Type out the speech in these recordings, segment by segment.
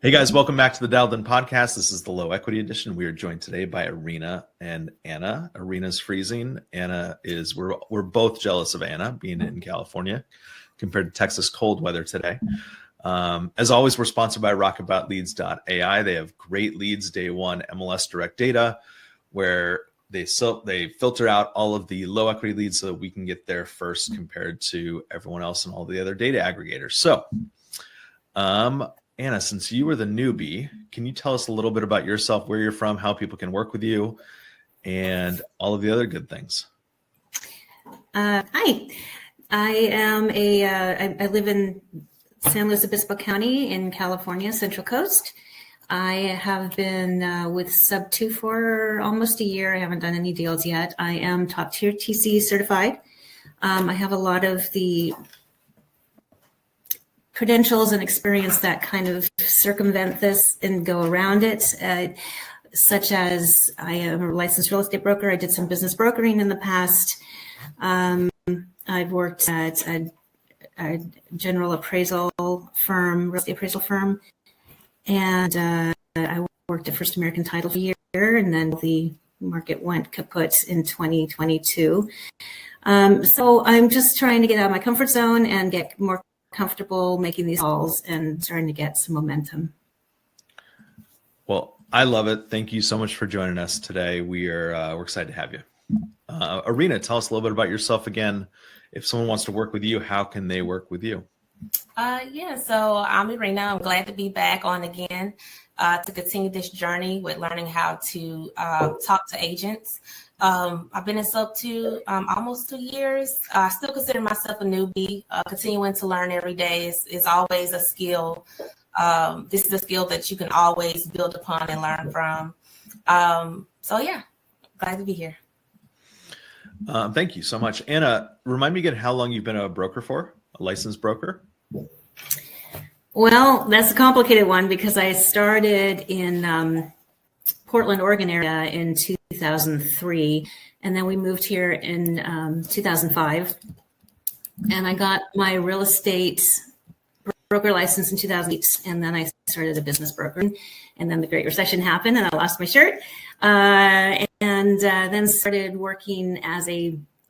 Hey guys, welcome back to the Dialed In Podcast. This is the Low Equity Edition. We are joined today by Erina and Anna. Erina's freezing. Anna is, we're both jealous of Anna being in California compared to Texas cold weather today. As always, we're sponsored by rockabouleads.ai. They have great leads day one MLS direct data where they filter out all of the low equity leads so that we can get there first compared to everyone else and all the other data aggregators. So, Anna, since you were the newbie, can you tell us a little bit about yourself, where you're from, how people can work with you, and all of the other good things? Hi, I live in San Luis Obispo County in California, Central Coast. I have been with SubTo for almost a year. I haven't done any deals yet. I am top tier TC certified. I have a lot of the credentials and experience that kind of circumvent this and go around it, such as I am a licensed real estate broker. I did some business brokering in the past. I've worked at a general appraisal firm, real estate appraisal firm, and I worked at First American Title for a year, and then the market went kaput in 2022. So I'm just trying to get out of my comfort zone and get more comfortable making these calls and starting to get some momentum. Well, I love it. Thank you so much for joining us today. We're excited to have you. Erina, tell us a little bit about yourself again. If someone wants to work with you, how can they work with you? So I'm Erina. I'm glad to be back on again to continue this journey with learning how to talk to agents. I've been in SubTo almost 2 years. I still consider myself a newbie. Continuing to learn every day is always a skill. This is a skill that you can always build upon and learn from. Glad to be here. Thank you so much. Anna, remind me again how long you've been a broker for, a licensed broker? Well, that's a complicated one because I started in Portland, Oregon area in 2003, and then we moved here in 2005, and I got my real estate broker license in 2008, and then I started a business broker, and then the Great Recession happened, and I lost my shirt, and then started working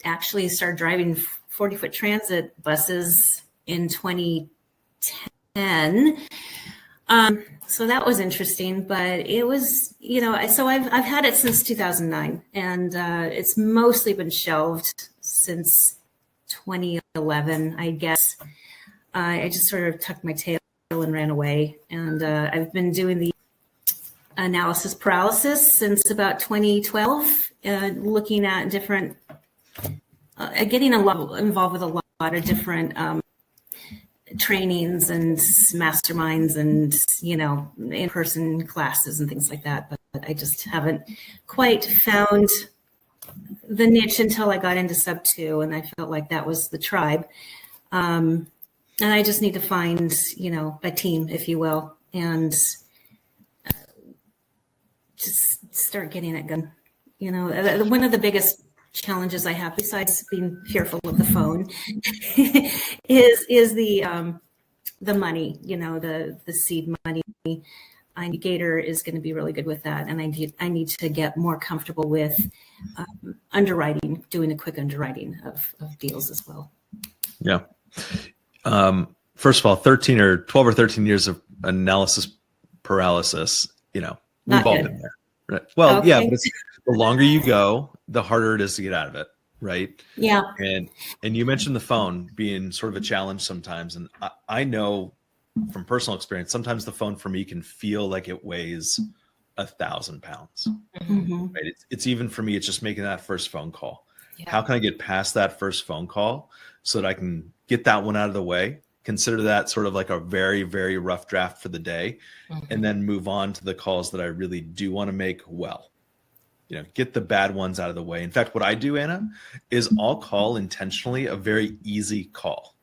actually started driving 40-foot transit buses in 2010. So that was interesting, but it was, so I've had it since 2009, and it's mostly been shelved since 2011, I guess. I just sort of tucked my tail and ran away, and I've been doing the analysis paralysis since about 2012, looking at different, getting involved with a lot of different trainings and masterminds and in-person classes and things like that, but I just haven't quite found the niche until I got into SubTo, and I felt like that was the tribe, and I just need to find a team, if you will, and just start getting it going. One of the biggest challenges I have, besides being fearful of the phone, is the money. The seed money. Gator is going to be really good with that, and I need to get more comfortable with underwriting, doing a quick underwriting of deals as well. Yeah. First of all, 12 or 13 years of analysis paralysis. We've all been there. Right? Well, okay. Yeah, but the longer you go, the harder it is to get out of it, right? Yeah. And you mentioned the phone being sort of a challenge sometimes, and I know from personal experience, sometimes the phone for me can feel like it weighs 1,000 pounds. Mm-hmm. Right? It's even for me, it's just making that first phone call. Yeah. How can I get past that first phone call so that I can get that one out of the way? Consider that sort of like a very, very rough draft for the day, and then move on to the calls that I really do want to make well. Get the bad ones out of the way. In fact, what I do, Anna, is I'll call intentionally a very easy call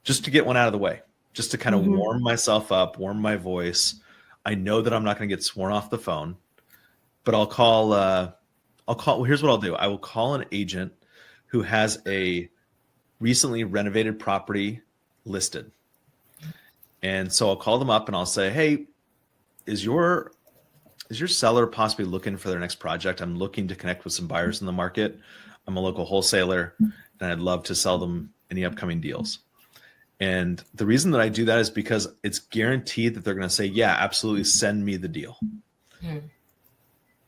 just to get one out of the way, just to kind of warm myself up, warm my voice. I know that I'm not going to get sworn off the phone, but I'll call, here's what I'll do. I will call an agent who has a recently renovated property listed. And so I'll call them up and I'll say, hey, is your seller possibly looking for their next project? I'm looking to connect with some buyers in the market. I'm a local wholesaler and I'd love to sell them any upcoming deals. And the reason that I do that is because it's guaranteed that they're going to say, yeah, absolutely, send me the deal.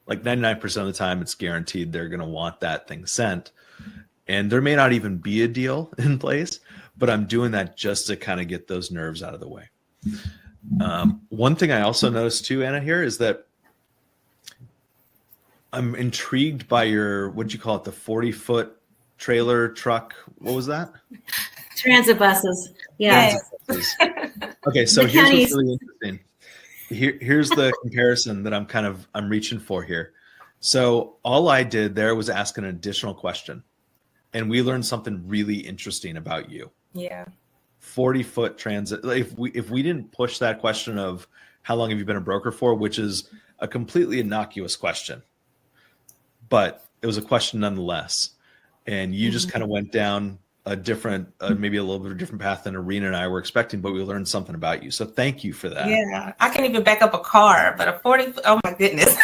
Like 99% of the time, it's guaranteed they're going to want that thing sent. And there may not even be a deal in place, but I'm doing that just to kind of get those nerves out of the way. One thing I also noticed too, Anna, here is that I'm intrigued by your, what'd you call it? The 40-foot trailer truck. What was that? Transit buses. Yeah. Okay, so here's what's really interesting. Here's the comparison that I'm reaching for here. So all I did there was ask an additional question, and we learned something really interesting about you. Yeah. 40-foot transit. If we didn't push that question of how long have you been a broker for, which is a completely innocuous question, but it was a question nonetheless. And you just kind of went down a different, maybe a little bit of a different path than Erina and I were expecting, but we learned something about you. So thank you for that. Yeah, I can't even back up a car, but a 40, oh my goodness.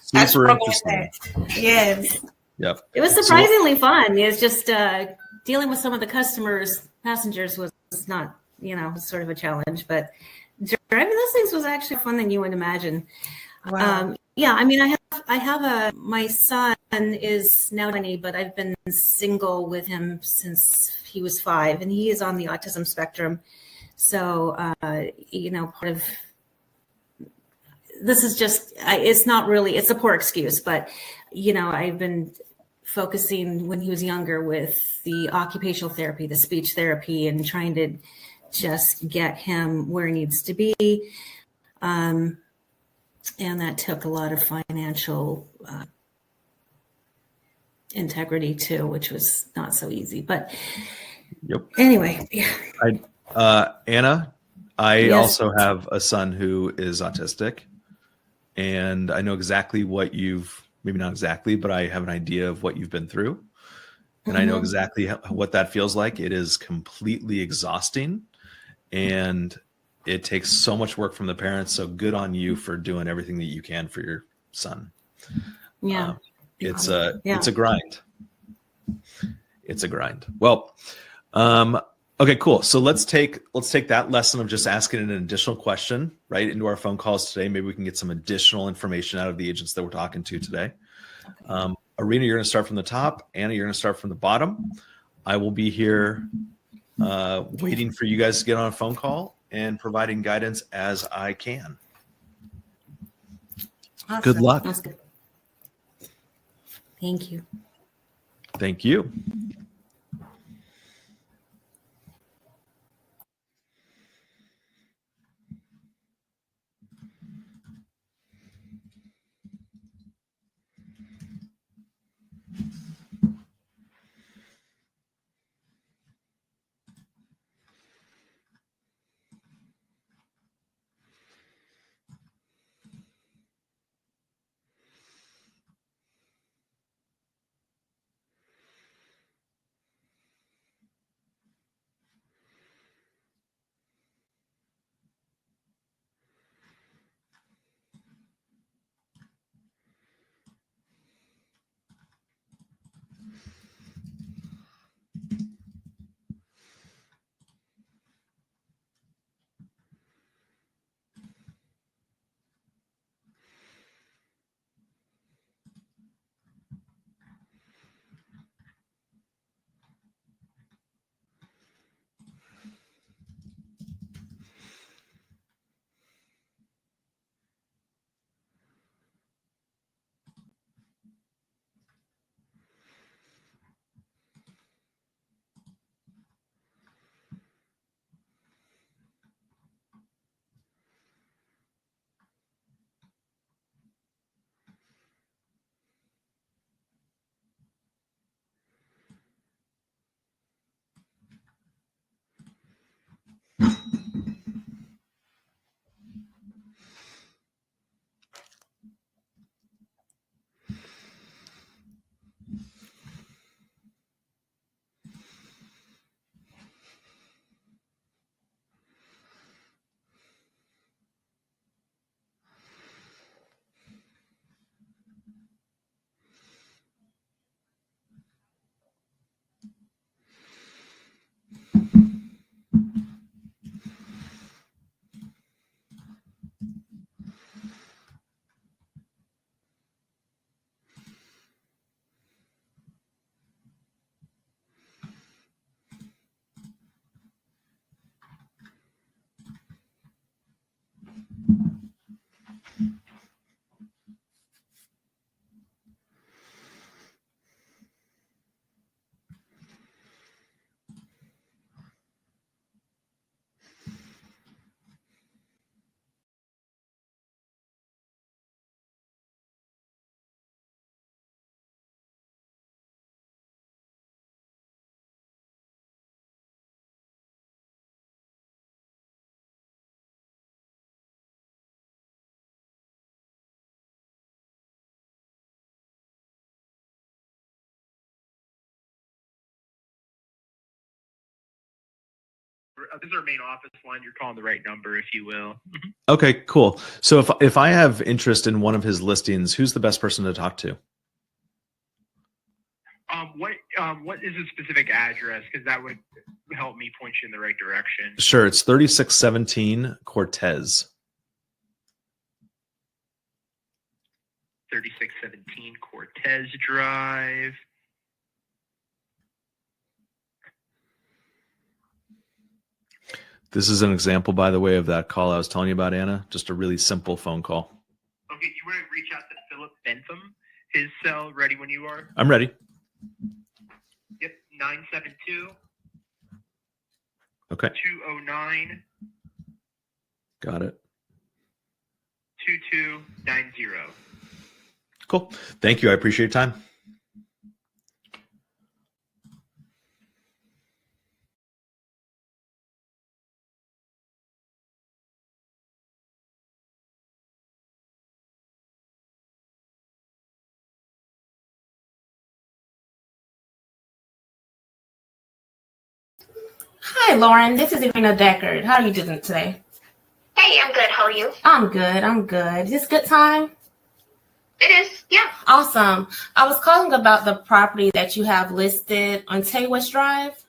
Super interesting. Yes. Yep. It was surprisingly fun. It's just dealing with some of the passengers was not, sort of a challenge, but driving those things was actually fun than you would imagine. Wow. Yeah, I mean, I have my son is now 20, but I've been single with him since he was 5, and he is on the autism spectrum. So, part of this is just, it's not really, it's a poor excuse, but, I've been focusing when he was younger with the occupational therapy, the speech therapy, and trying to just get him where he needs to be. And that took a lot of financial integrity too, which was not so easy. But anyway, yeah. Anna, I also have a son who is autistic, and I know exactly what maybe not exactly, but I have an idea of what you've been through. And I know exactly what that feels like. It is completely exhausting, and it takes so much work from the parents. So good on you for doing everything that you can for your son. Yeah. It's a grind. It's a grind. Well, okay, cool. So let's take that lesson of just asking an additional question right into our phone calls today. Maybe we can get some additional information out of the agents that we're talking to today. Erina, you're going to start from the top. Anna, you're going to start from the bottom. I will be here waiting for you guys to get on a phone call and providing guidance as I can. Awesome. Good luck. That's good. Thank you. Thank you. This is our main office line. You're calling the right number, if you will. Okay, cool. So if I have interest in one of his listings, who's the best person to talk to? What is a specific address? Because that would help me point you in the right direction. Sure, it's 3617 Cortez. 3617 Cortez Drive. This is an example, by the way, of that call I was telling you about, Anna. Just a really simple phone call. Okay, you want to reach out to Philip Bentham? His cell, ready when you are? I'm ready. Yep, 972. Okay. 209. Got it. 2290. Cool. Thank you. I appreciate your time. Hi, Lauren. This is Erina Deckard. How are you doing today? Hey, I'm good. How are you? I'm good. Is this good time? It is, yeah. Awesome. I was calling about the property that you have listed on Tay West Drive.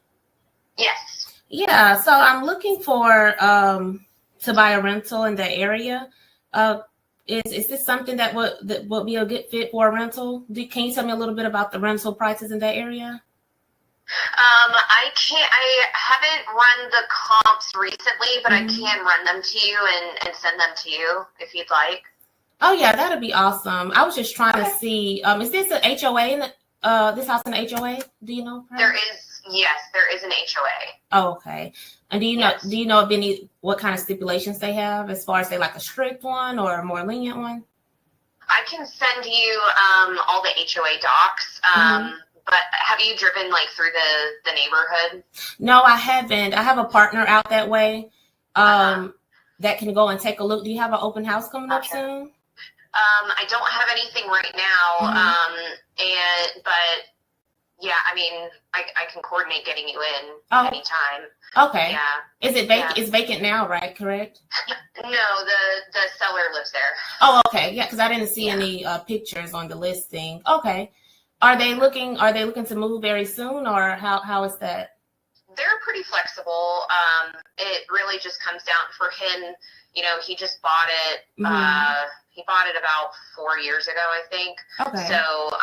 Yes. Yeah, so I'm looking for to buy a rental in the area. Is this something that would be a good fit for a rental? Can you tell me a little bit about the rental prices in that area? I haven't run the comps recently, but I can run them to you and send them to you if you'd like. Oh yeah, that'd be awesome. I was just trying to see, is this an HOA in this house in the HOA? Do you know? Perhaps? There is an HOA. Oh, okay. And do you know of what kind of stipulations they have as far as say like a strict one or a more lenient one? I can send you all the HOA docs. But have you driven like through the neighborhood? No, I haven't. I have a partner out that way that can go and take a look. Do you have an open house coming up soon? I don't have anything right now. But yeah, I mean, I can coordinate getting you in anytime. Okay. Yeah. Is it vacant? Yeah. It's vacant now, right? Correct? No, the seller lives there. Oh, okay. Yeah, because I didn't see any pictures on the listing. Okay. Are they looking to move very soon, or how is that? They're pretty flexible. It really just comes down for him. You know, he just bought it. He bought it about 4 years ago, I think. Okay. So,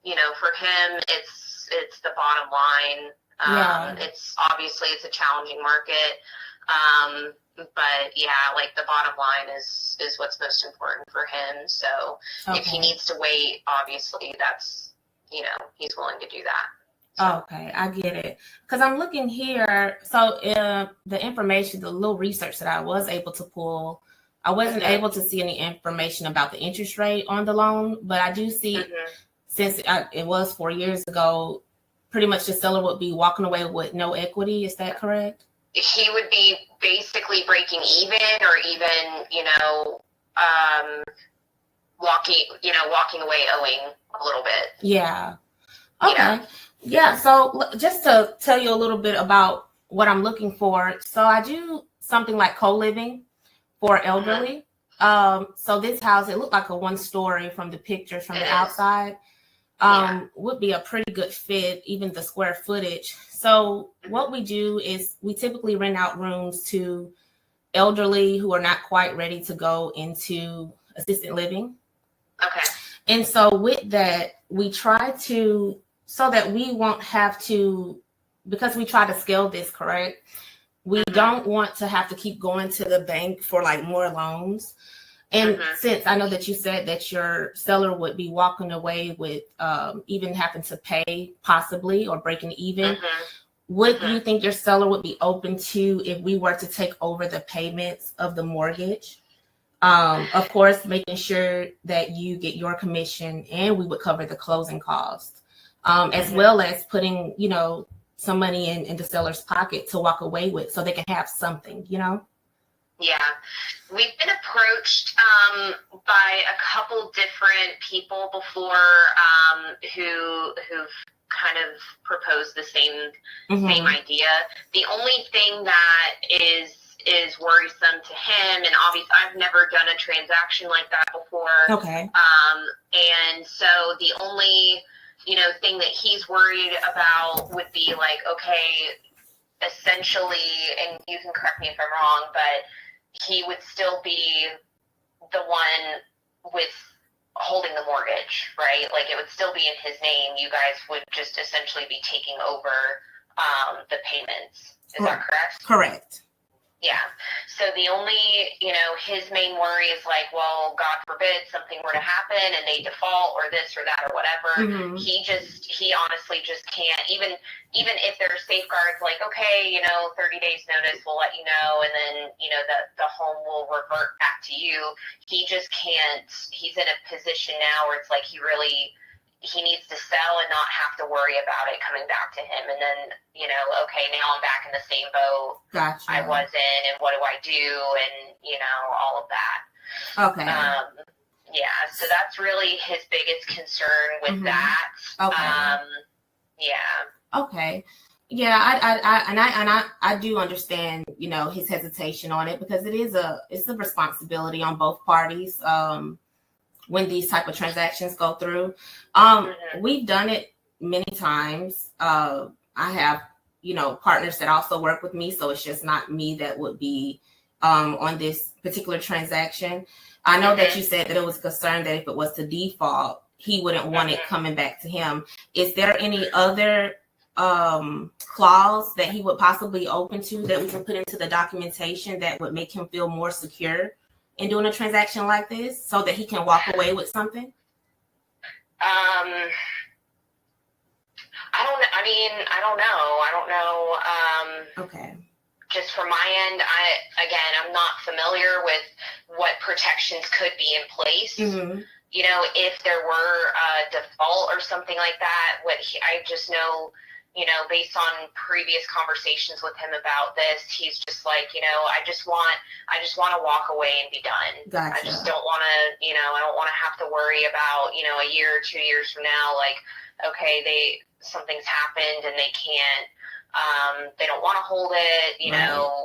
you know, for him, it's the bottom line. It's obviously a challenging market. But yeah, like the bottom line is what's most important for him. So if he needs to wait, obviously that's, you know, he's willing to do that. So. Okay, I get it. Because I'm looking here. So the information, the little research that I was able to pull, I wasn't able to see any information about the interest rate on the loan, but I do see since it was 4 years ago, pretty much the seller would be walking away with no equity. Is that correct? He would be basically breaking even, or even, you know, walking away owing a little bit. Yeah. Okay. Yeah. So just to tell you a little bit about what I'm looking for. So I do something like co-living for elderly. So this house, it looked like a 1-story from the pictures from the outside. Would be a pretty good fit, even the square footage. So what we do is we typically rent out rooms to elderly who are not quite ready to go into assisted living. Okay. And so with that, we try to, so that we won't have to, because we try to scale this, correct? We don't want to have to keep going to the bank for like more loans. And since I know that you said that your seller would be walking away with even having to pay possibly or breaking even, would you think your seller would be open to if we were to take over the payments of the mortgage? Of course, making sure that you get your commission and we would cover the closing costs, as well as putting, you know, some money in the seller's pocket to walk away with so they can have something, you know? Yeah, we've been approached by a couple different people before who've kind of propose the same idea. The only thing that is worrisome to him, and obviously I've never done a transaction like that before. Okay. And so the only, thing that he's worried about would be like, okay, essentially, and you can correct me if I'm wrong, but he would still be the one with holding the mortgage, right? Like it would still be in his name. You guys would just essentially be taking over the payments. Is that correct? Correct. Yeah. So the only, his main worry is like, well, God forbid something were to happen and they default or this or that or whatever. He honestly just can't, even if there are safeguards like, okay, 30 days notice, we'll let you know. And then, the home will revert back to you. He just can't, he's in a position now where it's like he needs to sell and not have to worry about it coming back to him. And then, okay, now I'm back in the same boat I was in, and what do I do? And, all of that. Okay. Yeah, so that's really his biggest concern with that. Okay. Yeah. Okay. Yeah, I do understand, his hesitation on it, because it's a responsibility on both parties. When these type of transactions go through. We've done it many times. I have, partners that also work with me, so it's just not me that would be on this particular transaction. I know that you said that it was a concern that if it was to default, he wouldn't want it coming back to him. Is there any other clause that he would possibly open to that we can put into the documentation that would make him feel more secure in doing a transaction like this, so that he can walk away with something? I don't know. Okay. Just from my end, I'm not familiar with what protections could be in place. If there were a default or something like that, I just know, based on previous conversations with him about this, he's just like, I just want to walk away and be done. Gotcha. I just don't want to, I don't want to have to worry about, a year or 2 years from now, like, okay, something's happened and they can't, they don't want to hold it,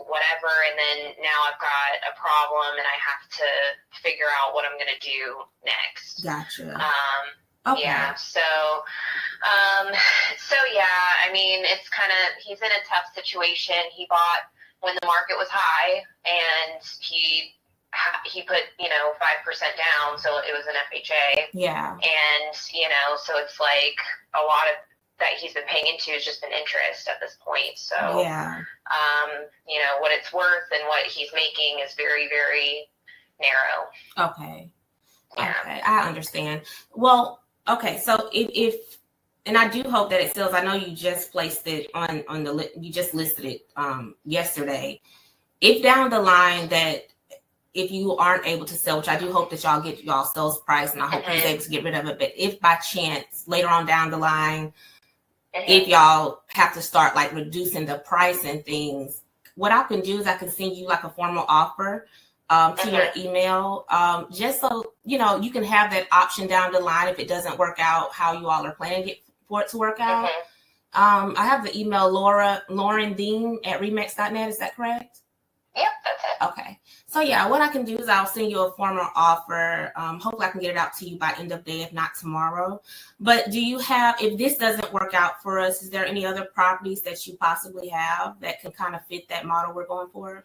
whatever. And then now I've got a problem and I have to figure out what I'm going to do next. Gotcha. Okay. Yeah. So yeah, I mean, it's he's in a tough situation. He bought when the market was high, and he put, 5% down. So it was an FHA. Yeah. And, so it's like a lot of that he's been paying into is just an interest at this point. So, yeah. What it's worth and what he's making is very, very narrow. Okay. Yeah. Okay. I understand. Well, okay. So if and I do hope that it sells. I know you just placed it on the you just listed it yesterday. If down the line that if you aren't able to sell, which I do hope that y'all get y'all sales price, and I hope he's able to get rid of it. But if by chance later on down the line, if y'all have to start like reducing the price and things, what I can do is I can send you like a formal offer to your email, just so you can have that option down the line if it doesn't work out how you all are planning for it to work out. I have the email Lauren Dean at remax.net. Is that correct? Yep, that's it. Okay. So yeah, what I can do is I'll send you a formal offer. Hopefully I can get it out to you by end of day, if not tomorrow. But do you have, if this doesn't work out for us, is there any other properties that you possibly have that can kind of fit that model we're going for?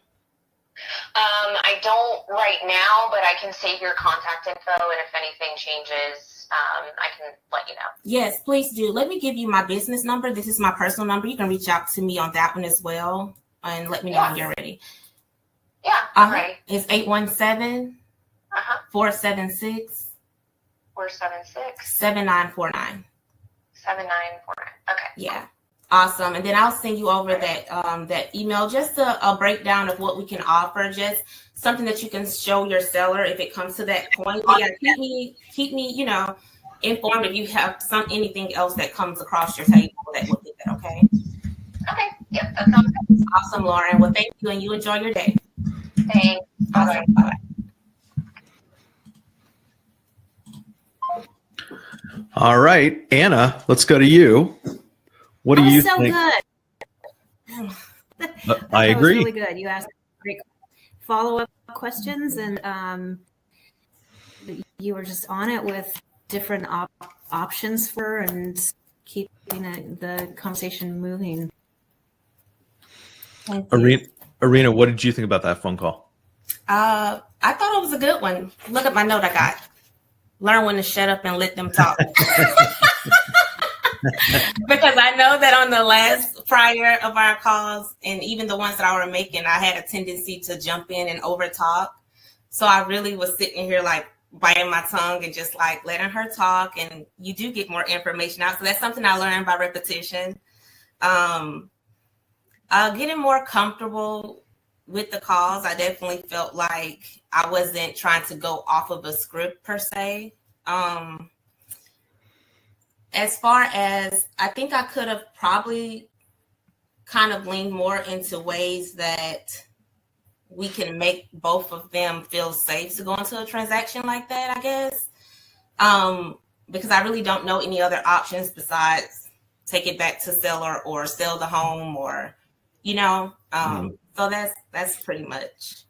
I don't right now, but I can save your contact info, and if anything changes, I can let you know. Yes, please do. Let me give you my business number. This is my personal number. You can reach out to me on that one as well, and let me know when you're ready. Yeah, I'm ready. It's 817 476 7949. 7949. Okay. Yeah. Awesome. And then I'll send you over that email, just a breakdown of what we can offer, just something that you can show your seller if it comes to that point. But yeah, keep me, informed if you have anything else that comes across your table that would be that, okay? Okay. Yep, that sounds good. Awesome, Lauren. Well, thank you, and you enjoy your day. Thanks. Awesome. Bye. All right, Anna, let's go to you. What do you so think? Good. I agree. That was really good. You asked great follow-up questions, and you were just on it with different options for and keeping the conversation moving. Erina, what did you think about that phone call? I thought it was a good one. Look at my note I got. Learn when to shut up and let them talk. Because I know that on the last prior of our calls, and even the ones that I were making, I had a tendency to jump in and over talk. So I really was sitting here like biting my tongue and just like letting her talk, and you do get more information out. So that's something I learned by repetition. Getting more comfortable with the calls. I definitely felt like I wasn't trying to go off of a script per se. As far as, I think I could have probably kind of leaned more into ways that we can make both of them feel safe to go into a transaction like that, I guess. Because I really don't know any other options besides take it back to seller or sell the home, or, so that's pretty much.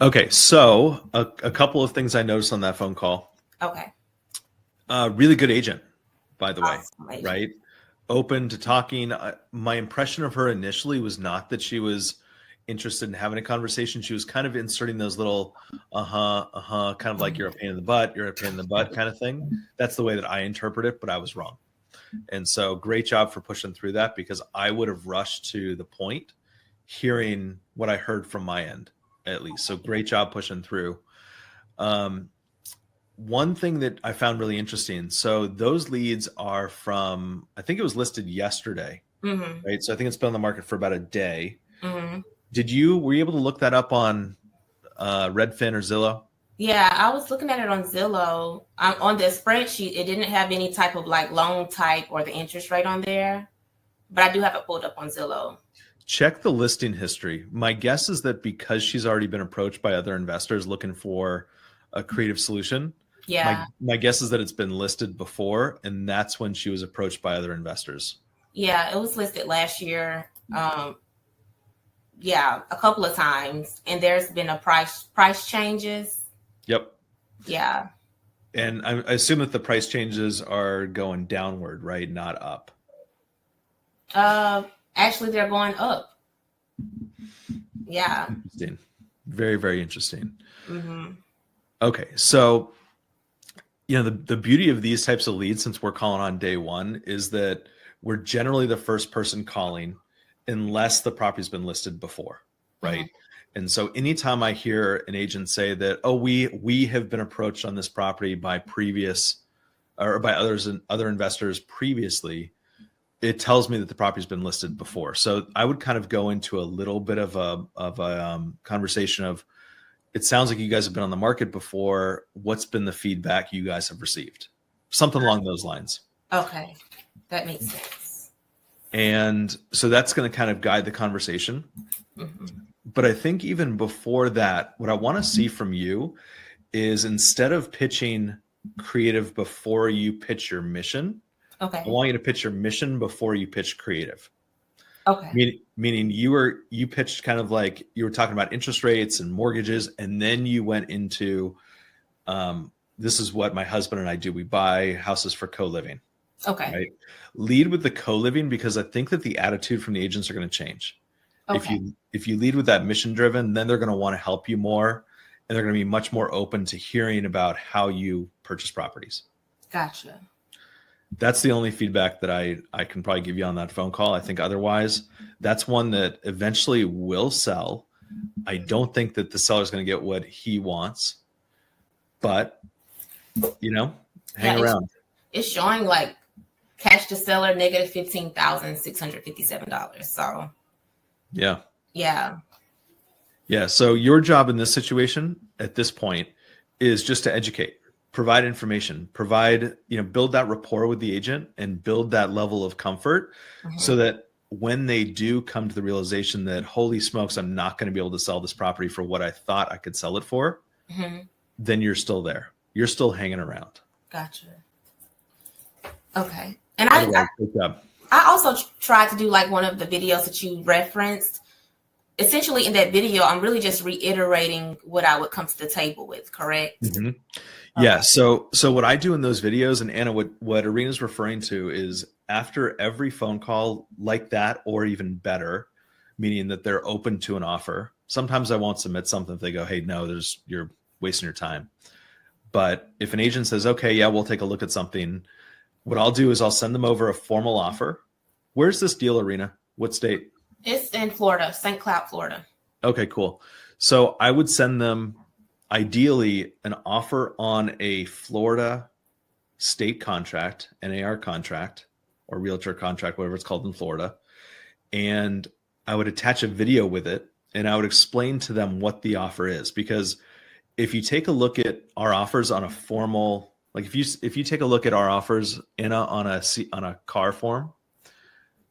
Okay, so a couple of things I noticed on that phone call. Okay. Really good agent, by the way, Agent. right? Open to talking. My impression of her initially was not that she was interested in having a conversation. She was kind of inserting those little kind of like you're a pain in the butt kind of thing. That's the way that I interpret it, but I was wrong. And so great job for pushing through that, because I would have rushed to the point hearing what I heard from my end, at least. So great job pushing through. One thing that I found really interesting. So those leads are from, I think it was listed yesterday, right? So I think it's been on the market for about a day. Mm-hmm. Were you able to look that up on Redfin or Zillow? Yeah, I was looking at it on Zillow. On the spreadsheet, it didn't have any type of like loan type or the interest rate on there, but I do have it pulled up on Zillow. Check the listing history. My guess is that because she's already been approached by other investors looking for a creative solution, my guess is that it's been listed before, and that's when she was approached by other investors. Yeah, it was listed last year. A couple of times, and there's been a price changes. Yep. Yeah. And I assume that the price changes are going downward, right? Not up. Actually, they're going up. Yeah. Interesting. Very, very interesting. Mm-hmm. Okay. So, the beauty of these types of leads, since we're calling on day one, is that we're generally the first person calling unless the property's been listed before, right? Mm-hmm. And so anytime I hear an agent say that, oh, we have been approached on this property by other investors previously, it tells me that the property's been listed before. So I would kind of go into a little bit of a conversation of, it sounds like you guys have been on the market before. What's been the feedback you guys have received? Something along those lines. Okay, that makes sense. And so that's going to kind of guide the conversation. Mm-hmm. But I think even before that, what I want to see from you is, instead of pitching creative before you pitch your mission, I want you to pitch your mission before you pitch creative. Okay. Meaning you pitched kind of like you were talking about interest rates and mortgages, and then you went into, this is what my husband and I do. We buy houses for co-living. Okay. Right? Lead with the co-living, because I think that the attitude from the agents are going to change. Okay. If you lead with that mission driven, then they're going to want to help you more, and they're going to be much more open to hearing about how you purchase properties. Gotcha. That's the only feedback that I can probably give you on that phone call. I think otherwise, that's one that eventually will sell. I don't think that the seller's going to get what he wants, but hang around. It's showing like cash to seller negative $15,657. So yeah. Yeah. So your job in this situation at this point is just to educate, provide information, build that rapport with the agent and build that level of comfort, so that when they do come to the realization that, holy smokes, I'm not going to be able to sell this property for what I thought I could sell it for, then you're still there. You're still hanging around. Gotcha. Okay. And I also tried to do like one of the videos that you referenced. Essentially, in that video, I'm really just reiterating what I would come to the table with. Correct? Mm-hmm. Yeah. So what I do in those videos, and Anna, what Erina's referring to is after every phone call like that, or even better, meaning that they're open to an offer. Sometimes I won't submit something if they go, "Hey, no, you're wasting your time." But if an agent says, "Okay, yeah, we'll take a look at something," what I'll do is I'll send them over a formal offer. Where's this deal, Erina? What state? It's in Florida, St. Cloud, Florida. Okay, cool. So I would send them ideally an offer on a Florida state contract, NAR contract, or realtor contract, whatever it's called in Florida. And I would attach a video with it, and I would explain to them what the offer is. Because if you take a look at our offers on a formal, like if you take a look at our offers on a CAR form,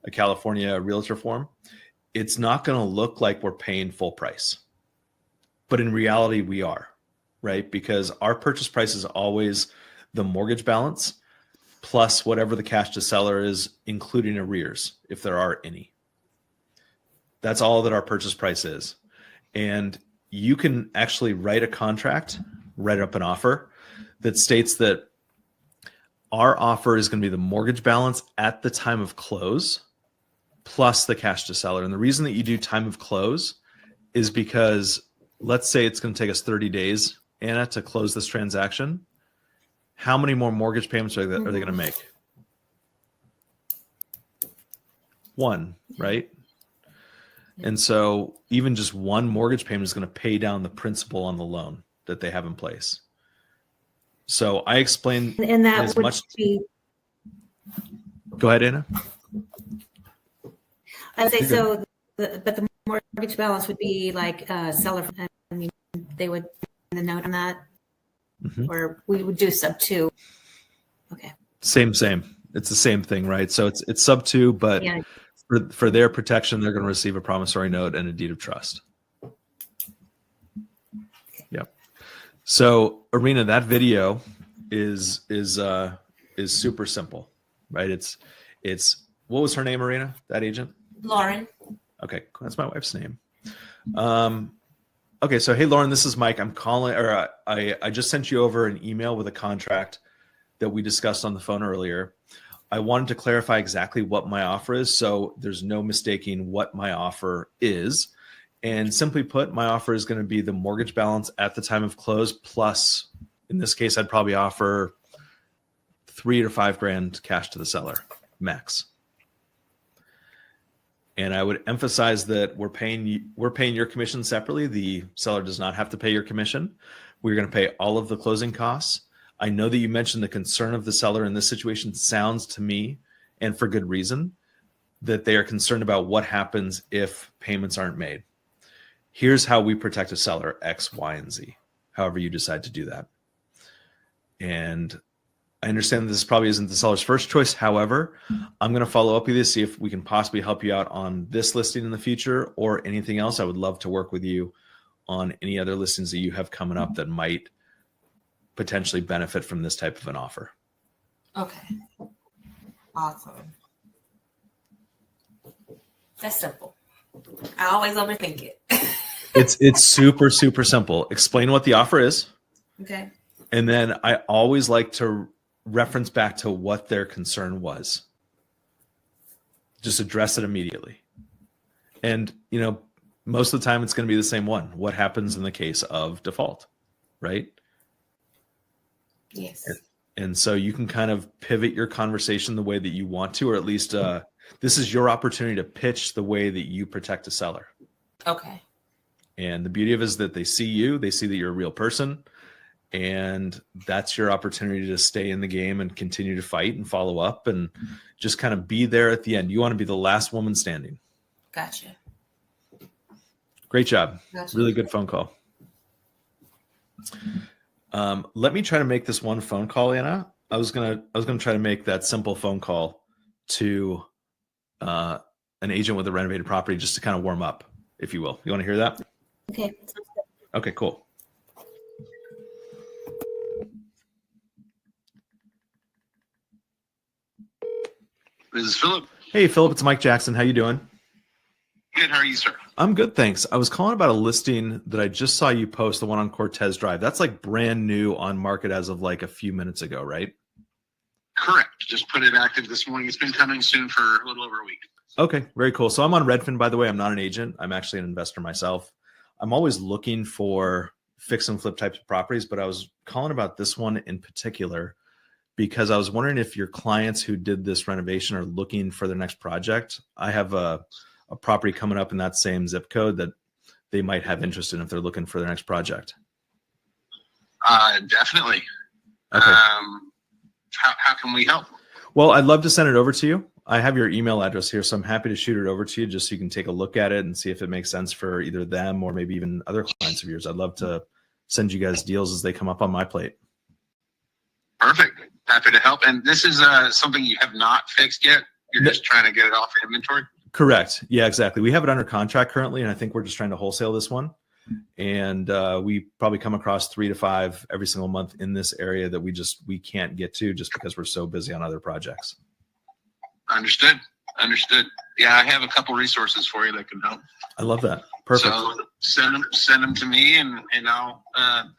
a California realtor form, it's not going to look like we're paying full price. But in reality, we are, right? Because our purchase price is always the mortgage balance plus whatever the cash to seller is, including arrears, if there are any. That's all that our purchase price is. And you can actually write a contract, write up an offer that states that our offer is going to be the mortgage balance at the time of close plus the cash to seller. And the reason that you do time of close is because let's say it's going to take us 30 days, Anna, to close this transaction. How many more mortgage payments are they going to make? One, right? And so even just one mortgage payment is going to pay down the principal on the loan that they have in place. So I explained and that as would much. Be. Go ahead, Anna. I'd say so, but the mortgage balance would be like seller. I mean, they would put the note on that, or we would do SubTo. Okay. Same. It's the same thing, right? So it's SubTo, but yeah. For their protection, they're going to receive a promissory note and a deed of trust. Yep. So, Erina, that video is super simple, right? It's what was her name, Erina? That agent? Lauren. Okay, that's my wife's name. Okay, so hey, Lauren, this is Mike. I'm calling, or I just sent you over an email with a contract that we discussed on the phone earlier. I wanted to clarify exactly what my offer is, so there's no mistaking what my offer is. And simply put, my offer is going to be the mortgage balance at the time of close plus, in this case, I'd probably offer $3,000 to $5,000 cash to the seller, max. And I would emphasize that we're paying your commission separately. The seller does not have to pay your commission. We're going to pay all of the closing costs. I know that you mentioned the concern of the seller in this situation. Sounds to me, and for good reason, that they are concerned about what happens if payments aren't made. Here's how we protect a seller, X, Y, and Z, however you decide to do that. And I understand this probably isn't the seller's first choice. However, I'm going to follow up with you to see if we can possibly help you out on this listing in the future or anything else. I would love to work with you on any other listings that you have coming up that might potentially benefit from this type of an offer. Okay. Awesome. That's simple. I always overthink it. It's super, super simple. Explain what the offer is. Okay. And then I always like to reference back to what their concern was. Just address it immediately. And, most of the time it's going to be the same one. What happens in the case of default, right? Yes. And so you can kind of pivot your conversation the way that you want to, or at least this is your opportunity to pitch the way that you protect a seller. Okay. And the beauty of it is that they see you, they see that you're a real person, and that's your opportunity to stay in the game and continue to fight and follow up and just kind of be there at the end. You want to be the last woman standing. Gotcha. Great job. Gotcha. Really good phone call. Let me try to make this one phone call, Anna. I was gonna try to make that simple phone call to an agent with a renovated property just to kind of warm up, if you will. You want to hear that? Okay. Okay, cool. This is Philip. Hey, Philip, it's Mike Jackson. How you doing? Good. How are you, sir? I'm good, thanks. I was calling about a listing that I just saw you post, the one on Cortez Drive. That's like brand new on market as of like a few minutes ago, right? Correct. Just put it active this morning. It's been coming soon for a little over a week. Okay, very cool. So I'm on Redfin, by the way. I'm not an agent. I'm actually an investor myself. I'm always looking for fix and flip types of properties, but I was calling about this one in particular because I was wondering if your clients who did this renovation are looking for their next project. I have a property coming up in that same zip code that they might have interest in if they're looking for their next project. Definitely. Okay. How can we help? Well, I'd love to send it over to you. I have your email address here, so I'm happy to shoot it over to you just so you can take a look at it and see if it makes sense for either them or maybe even other clients of yours. I'd love to send you guys deals as they come up on my plate. Perfect. Happy to help. And this is something you have not fixed yet? You're just trying to get it off your inventory? Correct. Yeah, exactly. We have it under contract currently, and I think we're just trying to wholesale this one. And we probably come across 3 to 5 every single month in this area that we can't get to just because we're so busy on other projects. Understood. Yeah, I have a couple resources for you that can help. I love that. Perfect. So send them to me, and I'll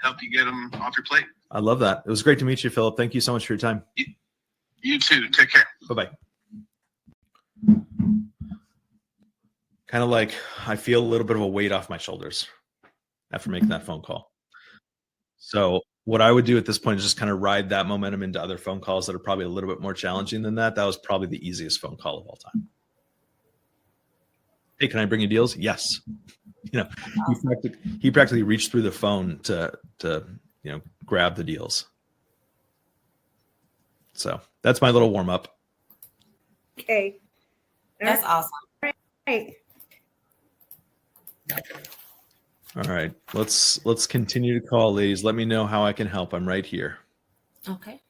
help you get them off your plate. I love that. It was great to meet you, Philip. Thank you so much for your time. You too. Take care. Bye-bye. Kind of like I feel a little bit of a weight off my shoulders after making that phone call. So what I would do at this point is just kind of ride that momentum into other phone calls that are probably a little bit more challenging than that. That was probably the easiest phone call of all time. Hey, can I bring you deals? Yes. He practically reached through the phone to grab the deals. So that's my little warm up. Okay. That's awesome. Right. All right. Let's continue to call, ladies. Let me know how I can help. I'm right here. Okay.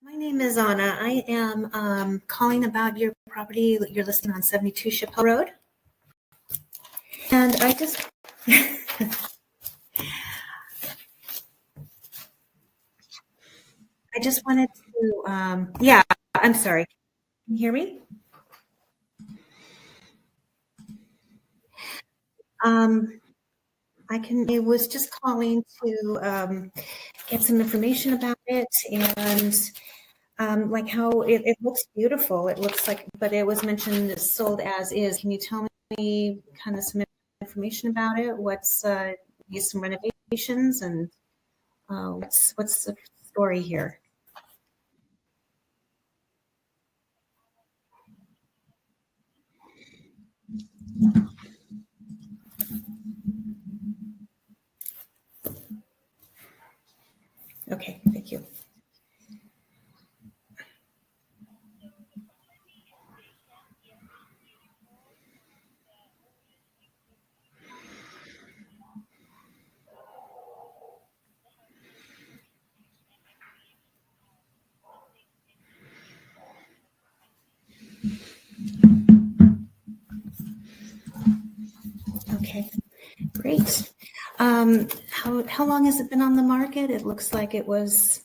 My name is Anna. I am calling about your property that you're listing on 72 Chappelle Road. And I just wanted to, yeah, I'm sorry. Can you hear me? I was just calling to get some information about it and like how it looks beautiful. It looks like, but it was mentioned it's sold as is. Can you tell me kind of some information about it? What's some renovations and what's the story here. Okay, thank you. Okay, great. How long has it been on the market? It looks like it was.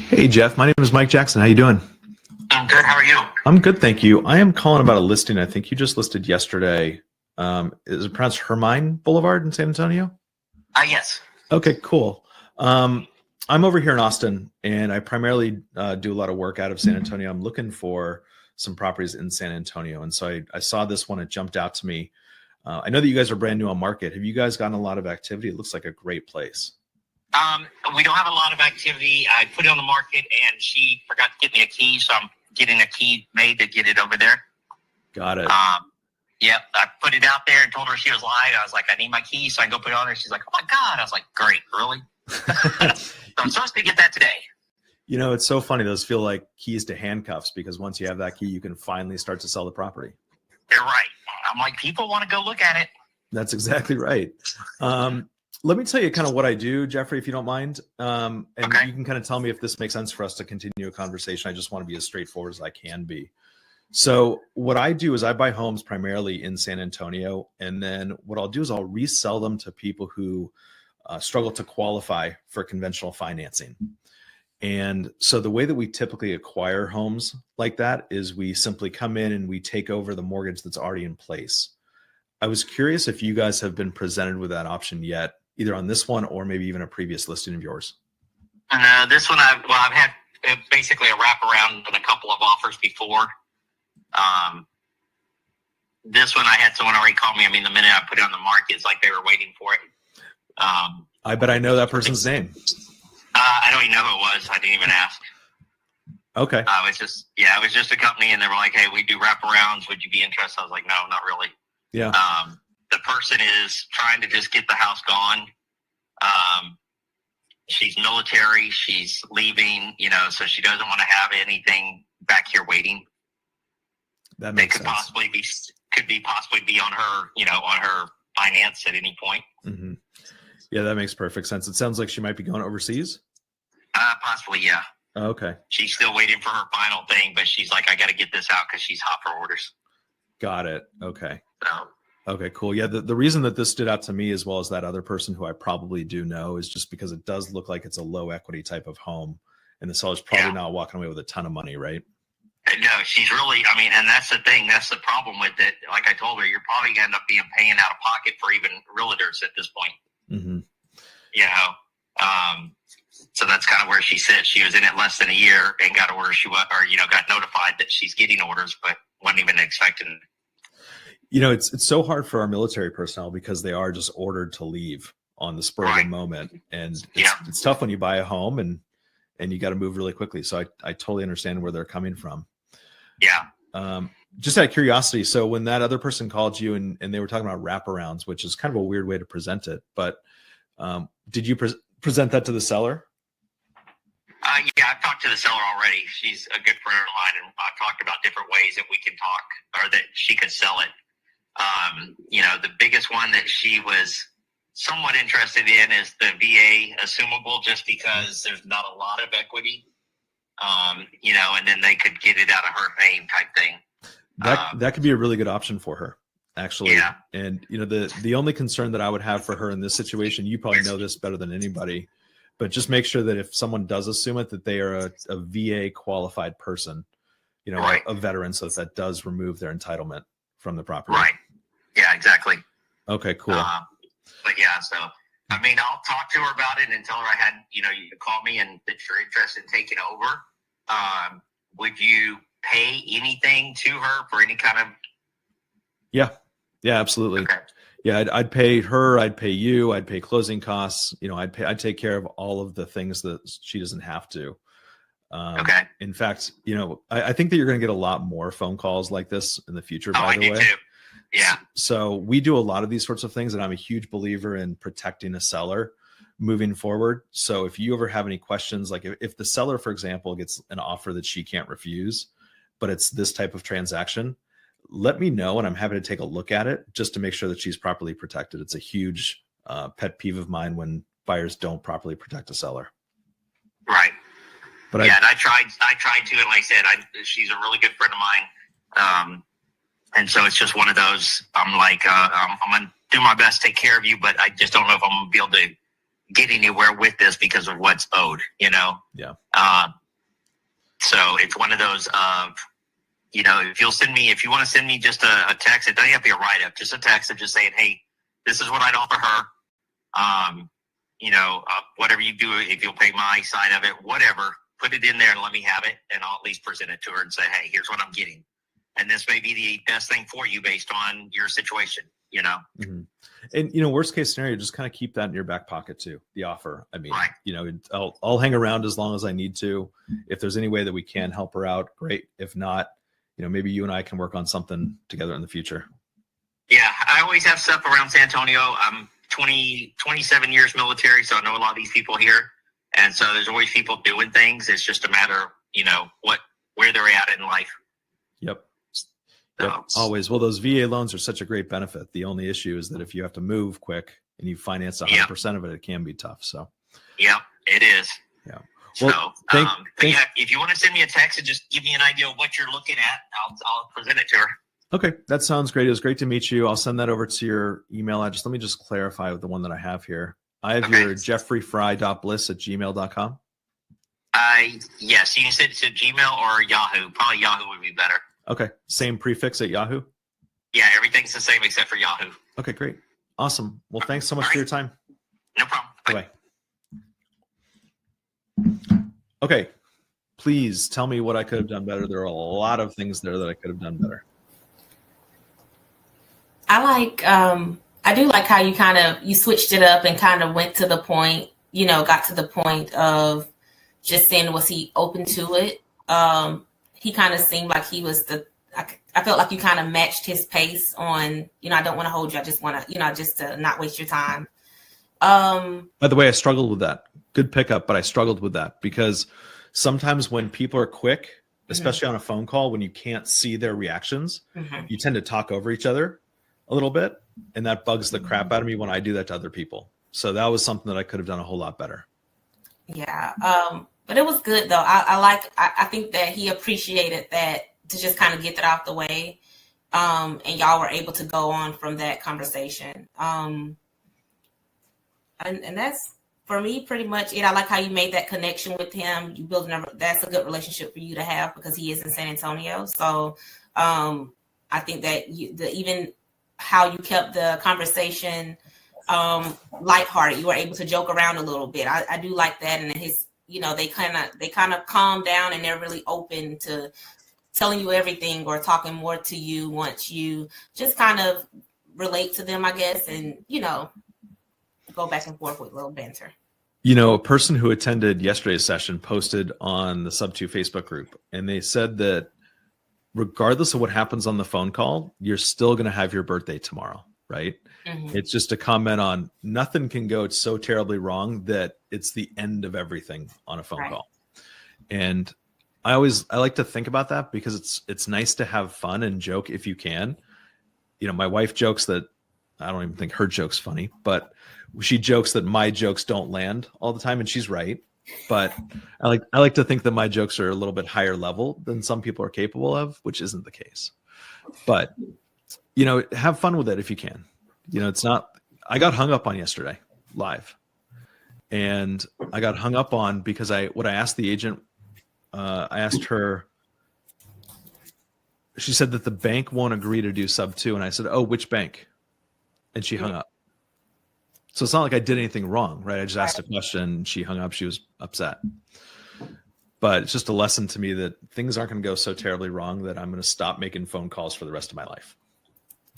Hey, Jeff. My name is Mike Jackson. How you doing? I'm good. How are you? I'm good, thank you. I am calling about a listing I think you just listed yesterday. Is it pronounced Hermine Boulevard in San Antonio? Yes. Okay, cool. I'm over here in Austin, and I primarily do a lot of work out of San Antonio. I'm looking for some properties in San Antonio, and so I saw this one. It jumped out to me. I know that you guys are brand new on market. Have you guys gotten a lot of activity? It looks like a great place. We don't have a lot of activity. I put it on the market, and she forgot to get me a key, so I'm getting a key made to get it over there. Got it. Yep, I put it out there and told her she was lying. I was like, I need my key, so I can go put it on there. She's like, oh my God. I was like, great, really? So I'm supposed to get that today. You know, it's so funny. Those feel like keys to handcuffs, because once you have that key, you can finally start to sell the property. You're right. I'm like, people want to go look at it. That's exactly right. Let me tell you kind of what I do, Jeffrey, if you don't mind. And Okay. You can kind of tell me if this makes sense for us to continue a conversation. I just want to be as straightforward as I can be. So what I do is I buy homes primarily in San Antonio. And then what I'll do is I'll resell them to people who struggle to qualify for conventional financing. And so the way that we typically acquire homes like that is we simply come in and we take over the mortgage that's already in place. I was curious if you guys have been presented with that option yet, either on this one or maybe even a previous listing of yours. This one, I've had basically a wraparound and a couple of offers before. This one, I had someone already call me. I mean, the minute I put it on the market, it's like they were waiting for it. I bet I know that person's name. I don't even know who it was. I didn't even ask. Okay. It was just a company, and they were like, hey, we do wraparounds. Would you be interested? I was like, no, not really. Yeah. The person is trying to just get the house gone. She's military. She's leaving, so she doesn't want to have anything back here waiting. That makes sense. Could possibly be on her, on her finance at any point. Mm-hmm. Yeah, that makes perfect sense. It sounds like she might be going overseas. Possibly, yeah. Okay. She's still waiting for her final thing, but she's like, I got to get this out because she's hot for orders. Got it. Okay. So. Okay, cool. Yeah, the reason that this stood out to me as well as that other person who I probably do know is just because it does look like it's a low equity type of home, and the seller's probably not walking away with a ton of money, right? No, she's really, and that's the thing. That's the problem with it. Like I told her, you're probably going to end up paying out of pocket for even realtors at this point. Mm-hmm. So that's kind of where she sits. She was in it less than a year and got orders. Got notified that she's getting orders, but wasn't even expecting it. it's so hard for our military personnel because they are just ordered to leave on the spur of the moment. And it's tough when you buy a home and you got to move really quickly. So I totally understand where they're coming from. Yeah. Just out of curiosity, so when that other person called you and they were talking about wraparounds, which is kind of a weird way to present it, but did you present that to the seller? Yeah, I've talked to the seller already. She's a good friend of mine, and I've talked about different ways that we can talk or that she could sell it. The biggest one that she was somewhat interested in is the VA assumable, just because there's not a lot of equity, and then they could get it out of her name type thing. That could be a really good option for her, actually. Yeah. And the only concern that I would have for her in this situation, you probably know this better than anybody, but just make sure that if someone does assume it, that they are a VA qualified person, right. a veteran, so that does remove their entitlement from the property. Right. Yeah, exactly. Okay, cool. But yeah, so I'll talk to her about it and tell her I had, you call me and that you're interested in taking over. Would you pay anything to her for any kind of? Yeah, absolutely. Okay. Yeah, I'd pay her, I'd pay you, I'd pay closing costs. I'd take care of all of the things that she doesn't have to. Okay. In fact, I think that you're going to get a lot more phone calls like this in the future, by the way. Too. Yeah. So we do a lot of these sorts of things, and I'm a huge believer in protecting a seller moving forward. So if you ever have any questions, like if the seller, for example, gets an offer that she can't refuse, but it's this type of transaction, let me know, and I'm happy to take a look at it just to make sure that she's properly protected. It's a huge pet peeve of mine when buyers don't properly protect a seller. Right. But and I tried to, and like I said, she's a really good friend of mine. And so it's just one of those, I'm like, I'm going to do my best to take care of you, but I just don't know if I'm going to be able to get anywhere with this because of what's owed, Yeah. So it's one of those of, if you want to send me just a text, it doesn't have to be a write-up, just a text of just saying, hey, this is what I'd offer her. Whatever you do, if you'll pay my side of it, whatever, put it in there and let me have it. And I'll at least present it to her and say, hey, here's what I'm getting. And this may be the best thing for you based on your situation, Mm-hmm. And, worst case scenario, just kind of keep that in your back pocket too, the offer. I mean, right. I'll hang around as long as I need to. If there's any way that we can help her out, great. If not, maybe you and I can work on something together in the future. Yeah. I always have stuff around San Antonio. I'm 27 years military, so I know a lot of these people here. And so there's always people doing things. It's just a matter of, where they're at in life. Yep. Always. Well, those VA loans are such a great benefit. The only issue is that if you have to move quick and you finance 100% of it, it can be tough. So. Yeah, it is. Yeah. Well, yeah, if you want to send me a text and just give me an idea of what you're looking at, I'll present it to her. Okay, that sounds great. It was great to meet you. I'll send that over to your email address. Let me just clarify with the one that I have here. I have your jeffreyfry.bliss@gmail.com. Yes, you can send it to Gmail or Yahoo. Probably Yahoo would be better. Okay. Same prefix at Yahoo? Yeah, everything's the same except for Yahoo. Okay, great. Awesome. Well, thanks so much for your time. No problem. Bye-bye. Okay. Please tell me what I could have done better. There are a lot of things there that I could have done better. I do like how you switched it up and kind of went to the point, got to the point of just saying, was he open to it? He kind of seemed like he was I felt like you kind of matched his pace on, I don't want to hold you. I just want to, just to not waste your time. By the way, I struggled with that. Good pickup, but I struggled with that because sometimes when people are quick, especially on a phone call, when you can't see their reactions, you tend to talk over each other a little bit. And that bugs the crap out of me when I do that to other people. So that was something that I could have done a whole lot better. Yeah. But it was good though. I think that he appreciated that, to just kind of get that out the way. And y'all were able to go on from that conversation. And that's, for me, pretty much it. I like how you made that connection with him. You that's a good relationship for you to have because he is in San Antonio. So I think that even how you kept the conversation lighthearted, you were able to joke around a little bit. I do like that. And his, they kind of calm down and they're really open to telling you everything or talking more to you once you just kind of relate to them, I guess, and, you know, go back and forth with a little banter. You know, a person who attended yesterday's session posted on the SubTo Facebook group, and they said that regardless of what happens on the phone call, you're still going to have your birthday tomorrow, right? Mm-hmm. It's just a comment on nothing can go so terribly wrong that it's the end of everything on a phone call. And I like to think about that because it's nice to have fun and joke if you can. You know, my wife jokes that I don't even think her joke's funny, but she jokes that my jokes don't land all the time, and she's right. But I like to think that my jokes are a little bit higher level than some people are capable of, which isn't the case. But, you know, have fun with it if you can. You know, it's not, I got hung up on yesterday live, and I got hung up on because I asked the agent, I asked her, she said that the bank won't agree to do SubTo. And I said, oh, which bank? And she hung up. So it's not like I did anything wrong, right? I just asked a question. She hung up. She was upset. But it's just a lesson to me that things aren't going to go so terribly wrong that I'm going to stop making phone calls for the rest of my life.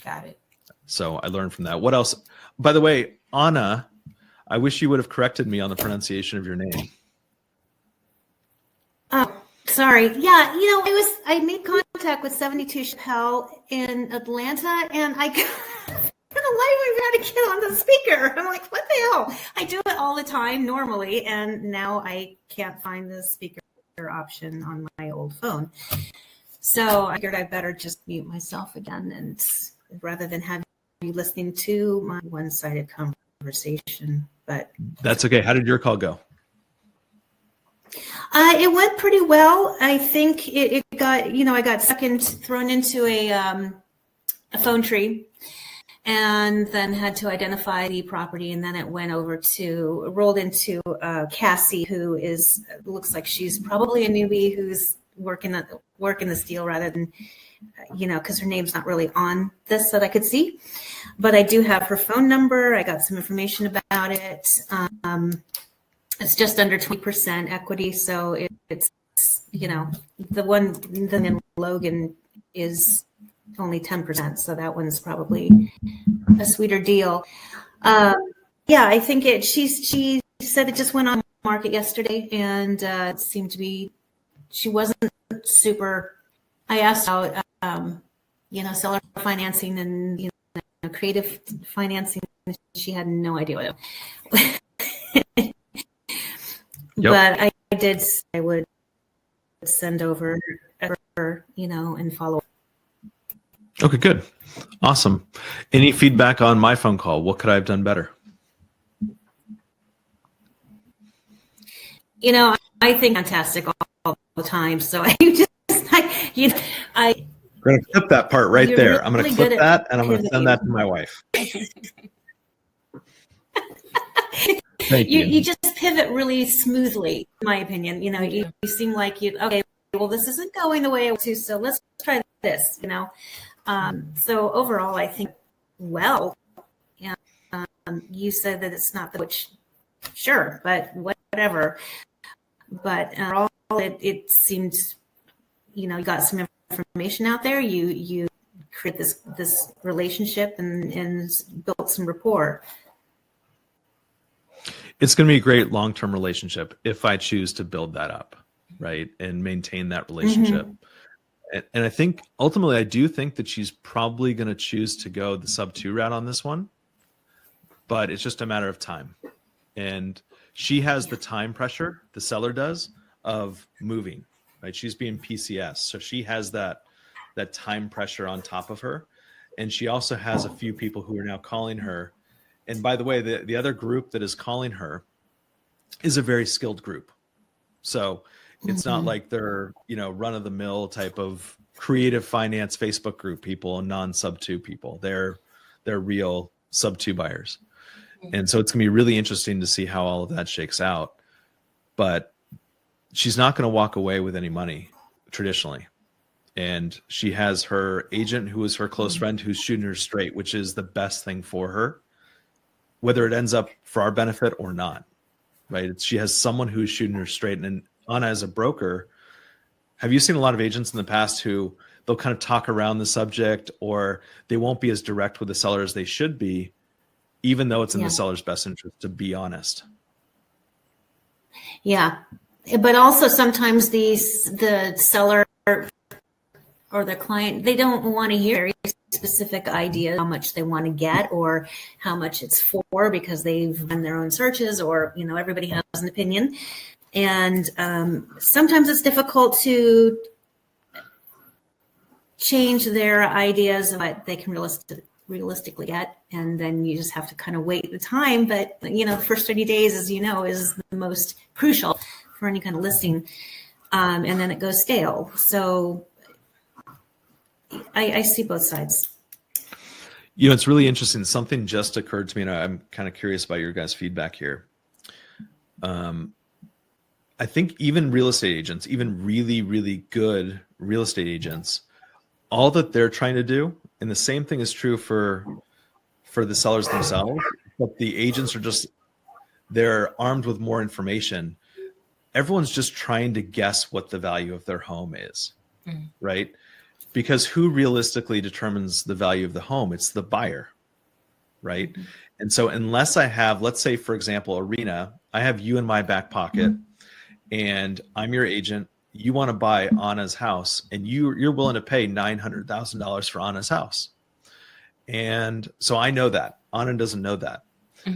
Got it. So I learned from that. What else? By the way, Anna, I wish you would have corrected me on the pronunciation of your name. Sorry. Yeah, you know, I made contact with 72 Chappelle in Atlanta, and I for the life of me had to get on the speaker. I'm like, what the hell? I do it all the time normally, and now I can't find the speaker option on my old phone. So I figured I better just mute myself again, and rather than have you listening to my one-sided conversation. But that's okay. How did your call go? It went pretty well. I think it got, you know, I got thrown into a phone tree, and then had to identify the property, and then it rolled into Cassie, who looks like she's probably a newbie who's working this deal rather than, you know, because her name's not really on this that I could see, but I do have her phone number. I got some information about it. It's just under 20% equity, so it's, you know, the one in Logan is only 10%, so that one's probably a sweeter deal. Yeah, I think she said it just went on the market yesterday, and it seemed to be, she wasn't super. I asked about you know, seller financing and, you know, creative financing. She had no idea what it was. Yep. But I would send over, you know, and follow up. Okay, good. Awesome. Any feedback on my phone call? What could I have done better? You know, I think fantastic all the time. So I'm going to clip that part right there. Really, I'm going to clip that, and I'm going to send that to my wife. Thank you. You just pivot really smoothly, in my opinion. You know, you seem like okay, well, this isn't going the way I want to, so let's try this, you know. So overall, I think, well, yeah, you said that it's not which, sure, but whatever. But overall, it seemed, you know, you got some information out there. You create this relationship and built some rapport. It's going to be a great long-term relationship if I choose to build that up, right, and maintain that relationship. Mm-hmm. And I think ultimately, I do think that she's probably going to choose to go the SubTo route on this one, but it's just a matter of time. And she has the time pressure, the seller does, of moving, right? She's being PCS, so she has that time pressure on top of her, and she also has a few people who are now calling her. And by the way, the other group that is calling her is a very skilled group. So it's not like they're, you know, run-of-the-mill type of creative finance Facebook group people and non-SubTo people. They're real SubTo buyers. And so it's going to be really interesting to see how all of that shakes out. But she's not going to walk away with any money traditionally. And she has her agent who is her close friend who's shooting her straight, which is the best thing for her, whether it ends up for our benefit or not, right? She has someone who's shooting her straight. And Anna, as a broker, Have you seen a lot of agents in the past who they'll kind of talk around the subject, or they won't be as direct with the seller as they should be, even though it's in the seller's best interest to be honest? Yeah. But also sometimes the seller or the client, they don't want to hear very specific ideas how much they want to get or how much it's for, because they've done their own searches, or, you know, everybody has an opinion. And sometimes it's difficult to change their ideas of what they can realistically get, and then you just have to kind of wait the time. But, you know, the first 30 days, as you know, is the most crucial for any kind of listing, and then it goes stale. So I see both sides. You know, it's really interesting. Something just occurred to me, and I'm kind of curious about your guys' feedback here. I think even real estate agents, even really, really good real estate agents, all that they're trying to do, and the same thing is true for the sellers themselves, but the agents are just, they're armed with more information. Everyone's just trying to guess what the value of their home is, right? Because who realistically determines the value of the home? It's the buyer, right? And so unless I have, let's say, for example, Erina, I have you in my back pocket, and I'm your agent. You want to buy Anna's house, and you're willing to pay $900,000 for Anna's house. And so I know that. Anna doesn't know that,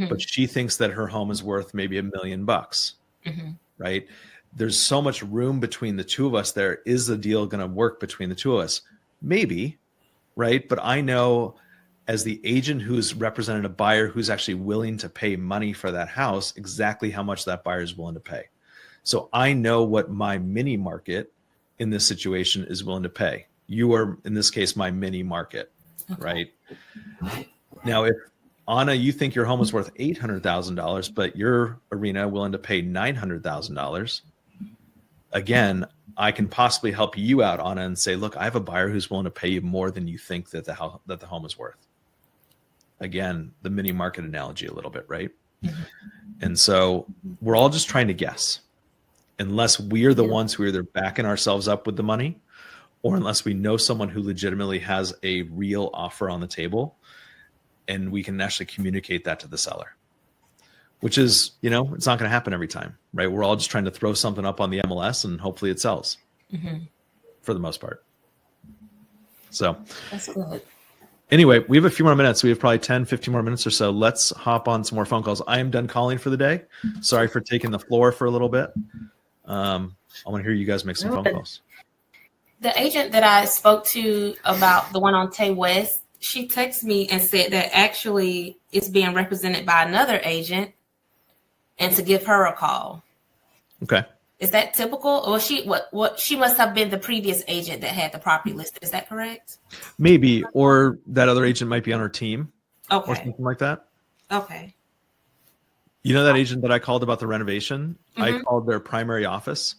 but she thinks that her home is worth maybe $1 million, right? There's so much room between the two of us there. Is the deal going to work between the two of us? Maybe, right? But I know, as the agent who's represented a buyer who's actually willing to pay money for that house, exactly how much that buyer is willing to pay. So I know what my mini market in this situation is willing to pay. You are, in this case, my mini market, right? Now, if Anna, you think your home is worth $800,000, but you're, Erina, willing to pay $900,000, again, I can possibly help you out, Anna, and say, look, I have a buyer who's willing to pay you more than you think that the home is worth. Again, the mini market analogy a little bit, right? And so we're all just trying to guess. Unless we are the ones who are either backing ourselves up with the money, or unless we know someone who legitimately has a real offer on the table, and we can actually communicate that to the seller, which is, you know, it's not going to happen every time, right? We're all just trying to throw something up on the MLS and hopefully it sells for the most part. So That's good. Anyway, we have a few more minutes. We have probably 10, 15 more minutes or so. Let's hop on some more phone calls. I am done calling for the day. Sorry for taking the floor for a little bit. I want to hear you guys make some phone calls. The agent that I spoke to about the one on Tay West, she texted me and said that actually it's being represented by another agent and to give her a call. Okay. Is that typical? Or she must have been the previous agent that had the property listed. Is that correct? Maybe, or that other agent might be on her team. Okay. Or something like that. Okay. You know that agent that I called about the renovation? I called their primary office,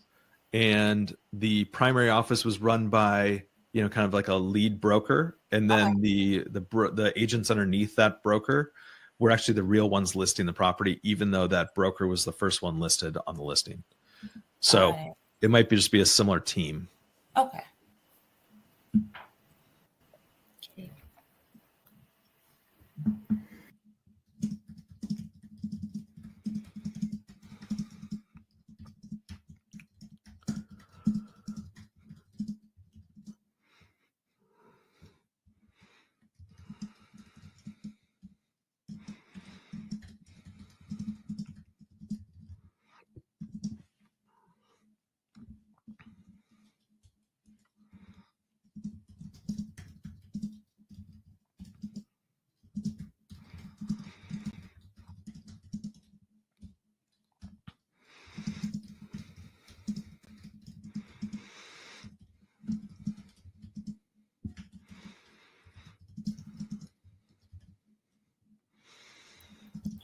and the primary office was run by, you know, kind of like a lead broker. And then the agents underneath that broker were actually the real ones listing the property, even though that broker was the first one listed on the listing. So it might just be a similar team. Okay.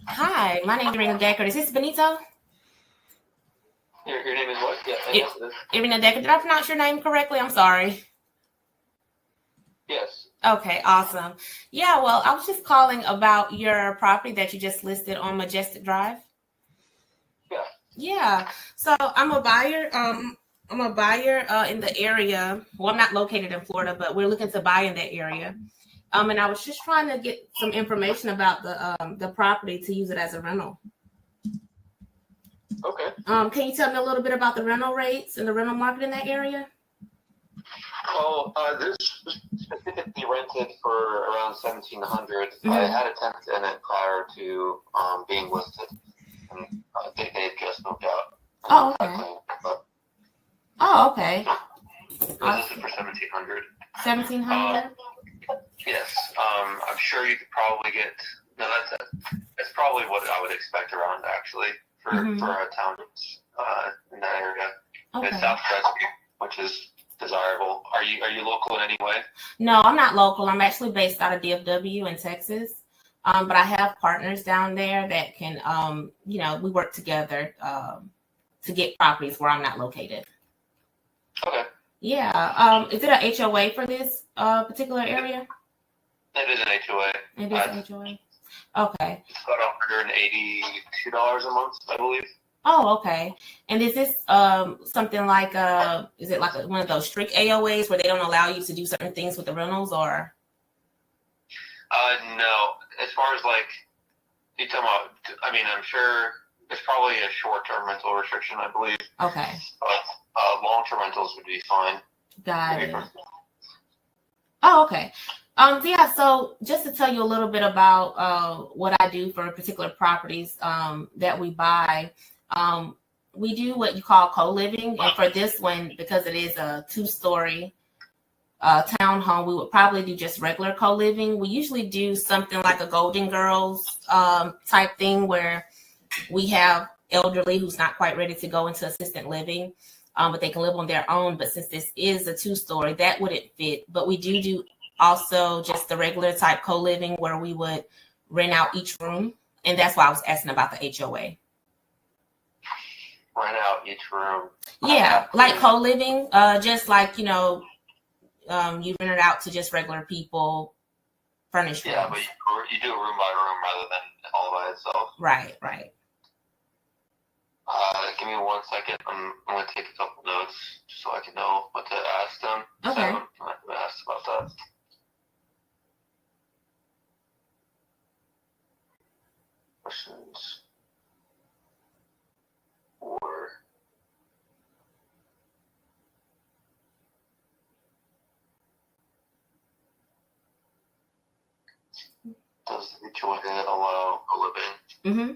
Hi, my name is Erina Deckard. Is this Benito? Your name is what? Yeah, yes, it is. Erina Deckard. Did I pronounce your name correctly? I'm sorry. Yes. Okay, awesome. Yeah, well, I was just calling about your property that you just listed on Majestic Drive. Yeah. Yeah. So I'm a buyer on I'm a buyer in the area. Well, I'm not located in Florida, but we're looking to buy in that area. And I was just trying to get some information about the property to use it as a rental. Okay. Can you tell me a little bit about the rental rates and the rental market in that area? Well, this specifically rented for around 1,700. I had a tenant in it prior to being listed, and they had just moved out. Oh, okay. It was listed for 1,700. 1,700. Yes. I'm sure you could probably get. No, that's probably what I would expect around actually for a town in that area. Okay. It's South Crestview, which is desirable. Are you local in any way? No, I'm not local. I'm actually based out of DFW in Texas. But I have partners down there that can, we work together to get properties where I'm not located. Okay. Yeah. Is it an HOA for this particular area? It is an HOA. It is an HOA. Okay. It's about $182 a month, I believe. Oh, okay. And is this something like is it like one of those strict AOAs where they don't allow you to do certain things with the rentals, or? No. As far as like you talking about, I mean, I'm sure there's probably a short-term rental restriction, I believe. Okay. But long-term rentals would be fine. Got it. Oh, okay. Yeah, so just to tell you a little bit about what I do for particular properties that we buy, we do what you call co-living. And for this one, because it is a 2-story townhome, we would probably do just regular co-living. We usually do something like a Golden Girls type thing where we have elderly who's not quite ready to go into assisted living, but they can live on their own. But since this is a 2-story, that wouldn't fit. But we do also just the regular type co-living where we would rent out each room. And that's why I was asking about the HOA. Rent out each room. Yeah, like co-living, just like, you rent it out to just regular people, furnished rooms. Yeah, but you do it room by room rather than all by itself. Right. Give me 1 second. I'm going to take a couple notes so I can know what to ask them. Okay. So I'm going to ask about that. Questions? Or does the HOA allow co-living? Mm-hmm.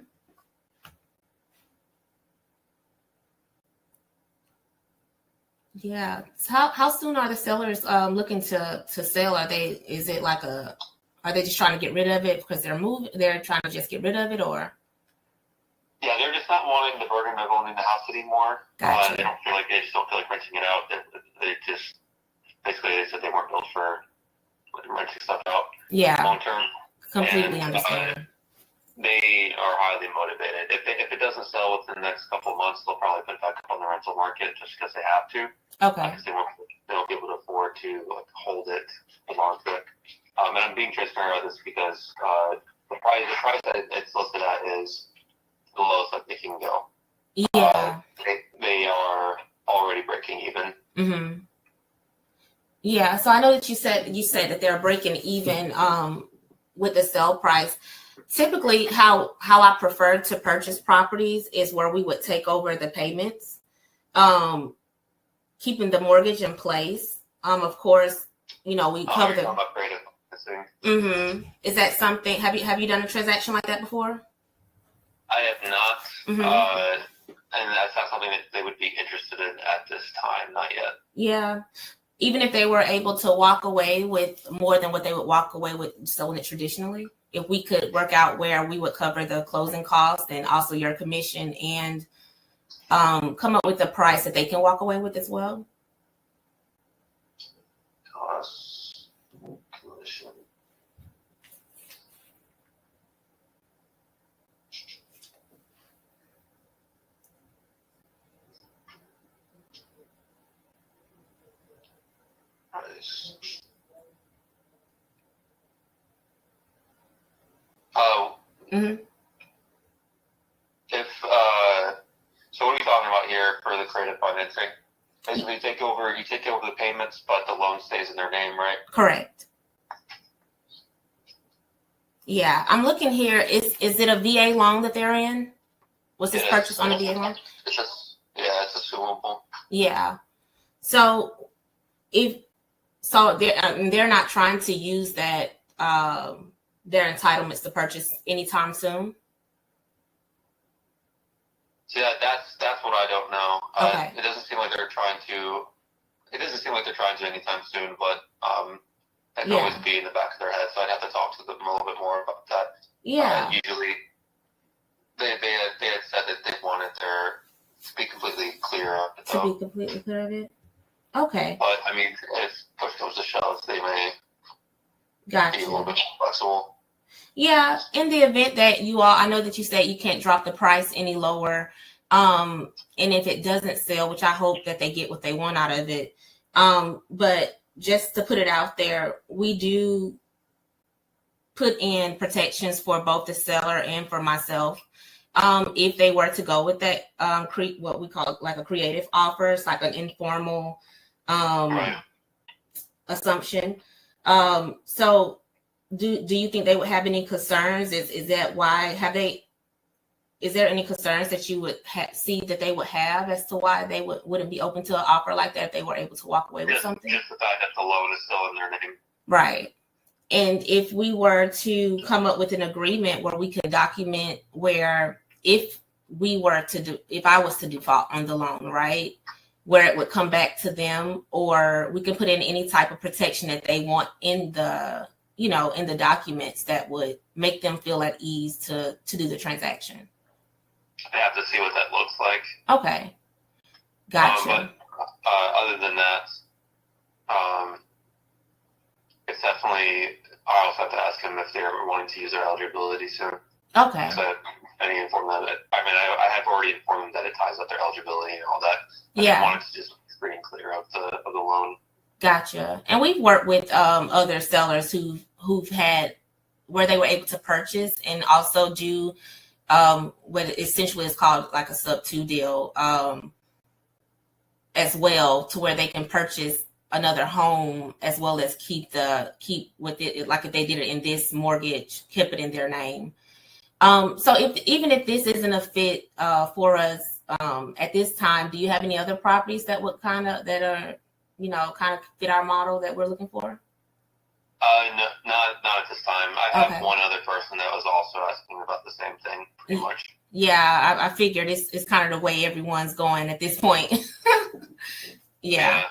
Yeah. So how soon are the sellers looking to sell? Are they just trying to get rid of it because they're trying to just get rid of it, or? Yeah, they're just not wanting the burden of owning the house anymore. Gotcha. They just don't feel like renting it out. They just basically they said they weren't built for renting stuff out. Yeah. Long term. Completely understand. They are highly motivated. If it doesn't sell within the next couple of months, they'll probably put it back up on the rental market just because they have to. Okay. Because they won't be able to afford to hold it for long term. And I'm being transparent about this because the price that it's listed at is the lowest that they can go. Yeah. They are already breaking even. Mm-hmm. Yeah. So I know that you said that they're breaking even with the sale price. Typically, how I prefer to purchase properties is where we would take over the payments, keeping the mortgage in place. Of course, we cover the. Mm-hmm. Is that something? Have you done a transaction like that before? I have not, Mm-hmm. And that's not something that they would be interested in at this time. Not yet. Yeah. Even if they were able to walk away with more than what they would walk away with selling it traditionally, if we could work out where we would cover the closing costs and also your commission and come up with a price that they can walk away with as well. Costs, commission. Price. Mm-hmm. If so, what are you talking about here for the creative financing? Basically, you take over the payments, but the loan stays in their name, right? Correct. Yeah, I'm looking here. Is it a VA loan that they're in? Was this purchased on a VA loan? It's assumable. Yeah. So they're not trying to use that their entitlements to purchase anytime soon. See, that's what I don't know. Okay. It doesn't seem like they're trying to. It doesn't seem like they're trying to anytime soon, but that could always be in the back of their head. So I'd have to talk to them a little bit more about that. Yeah. Usually, they had said that they wanted to be completely clear of it. To be completely clear of it. Okay. But I mean, if push comes to shove, they may be a little bit flexible. Yeah, in the event that I know that you said you can't drop the price any lower. And if it doesn't sell, which I hope that they get what they want out of it. But just to put it out there, we do put in protections for both the seller and for myself. If they were to go with that, what we call like a creative offer, it's like an informal assumption. So do you think they would have any concerns? Is that why is there any concerns that you would see that they would have as to why they wouldn't be open to an offer like that if they were able to walk away with something? Just the fact that the loan is still in their name. Right. And if we were to come up with an agreement where we could document where if I was to default on the loan, right, where it would come back to them, or we can put in any type of protection that they want in the documents that would make them feel at ease to do the transaction. I have to see what that looks like. Okay. Gotcha. But other than that, it's definitely, I also have to ask them if they're wanting to use their eligibility soon. Okay. So I need to inform them that, I have already informed them that it ties up their eligibility and all that. I wanted to just be free and clear of the loan. Gotcha. And we've worked with other sellers who've had where they were able to purchase and also do what essentially is called like a SubTo deal as well, to where they can purchase another home as well as keep with it, like if they did it in this mortgage, keep it in their name. So even if this isn't a fit for us at this time, do you have any other properties that would kind of fit our model that we're looking for? No, not at this time. I have one other person that was also asking about the same thing, pretty much. Yeah, I figured it's kind of the way everyone's going at this point. Yeah.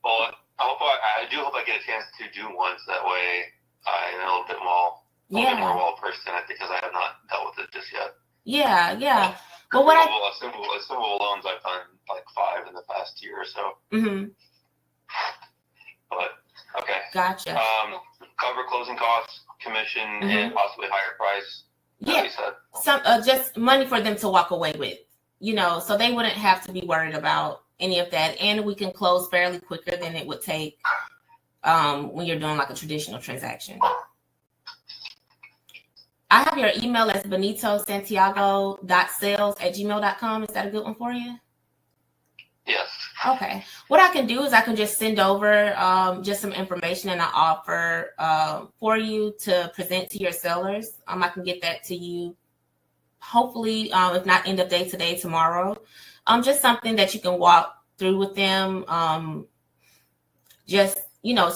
Well, I do hope I get a chance to do one, so that way I'm a little bit more well-versed in it, because I have not dealt with it just yet. Yeah. Well, assumable loans, I've done like 5 in the past year or so. Mm-hmm. But okay. Gotcha. Cover closing costs, commission, and possibly higher price. Yeah. You said. Some just money for them to walk away with, so they wouldn't have to be worried about any of that, and we can close fairly quicker than it would take when you're doing like a traditional transaction. I have your email as benitosantiago.sales@gmail.com. Is that a good one for you? Yes. Okay. What I can do is I can just send over just some information and an offer for you to present to your sellers. I can get that to you hopefully, if not end of day today, tomorrow. Just something that you can walk through with them. So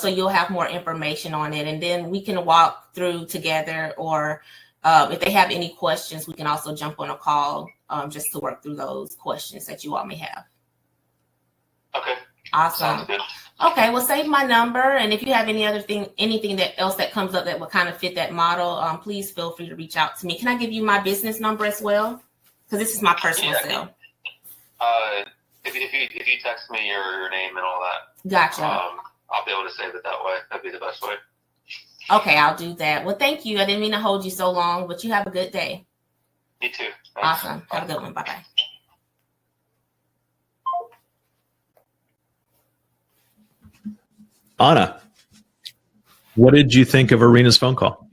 you'll have more information on it, and then we can walk through together, or if they have any questions, we can also jump on a call just to work through those questions that you all may have. Okay. Awesome. Sounds good. Okay, well, save my number, and if you have anything else that comes up that would kind of fit that model, please feel free to reach out to me. Can I give you my business number as well? Because this is my personal cell. If you text me your name and all that, gotcha. I'll be able to save it that way. That'd be the best way. Okay, I'll do that. Well, thank you. I didn't mean to hold you so long, but you have a good day. You too. Thanks. Awesome. Have a good one. Bye-bye. Anna, what did you think of Erina's phone call?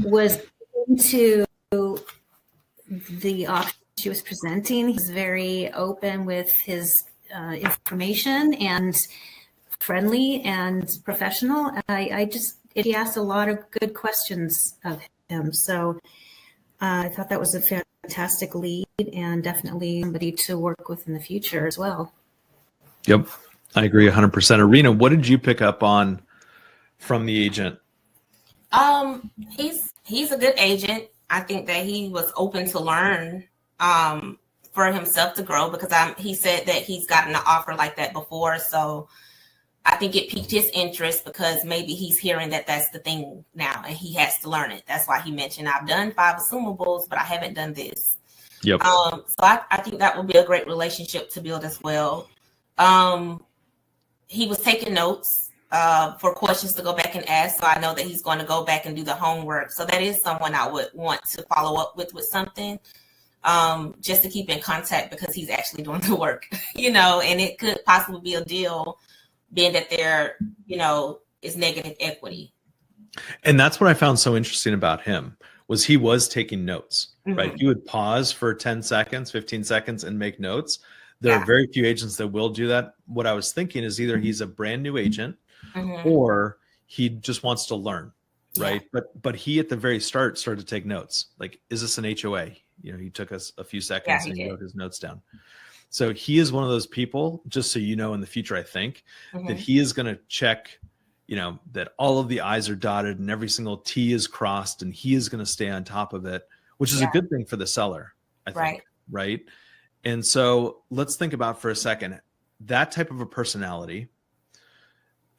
Was into the option she was presenting. He's very open with his information and friendly and professional. He asked a lot of good questions of him. So I thought that was a fantastic lead and definitely somebody to work with in the future as well. Yep. I agree 100%. Erina, what did you pick up on from the agent? He's a good agent. I think that he was open to learn for himself to grow, because he said that he's gotten an offer like that before. So I think it piqued his interest because maybe he's hearing that that's the thing now and he has to learn it. That's why he mentioned, I've done 5 assumables, but I haven't done this. Yep. So I think that would be a great relationship to build as well. He was taking notes for questions to go back and ask. So I know that he's going to go back and do the homework. So that is someone I would want to follow up with something, just to keep in contact, because he's actually doing the work, and it could possibly be a deal, being that there, is negative equity. And that's what I found so interesting about him, was he was taking notes, right? He would pause for 10 seconds, 15 seconds and make notes. There are very few agents that will do that. What I was thinking is either he's a brand new agent or he just wants to learn, right? But he at the very start started to take notes. Like, is this an HOA? He took us a few seconds and he wrote his notes down. So he is one of those people, just so you know, in the future, I think that he is going to check, that all of the I's are dotted and every single T is crossed, and he is going to stay on top of it, which is a good thing for the seller, I think, right? And so let's think about for a second, that type of a personality.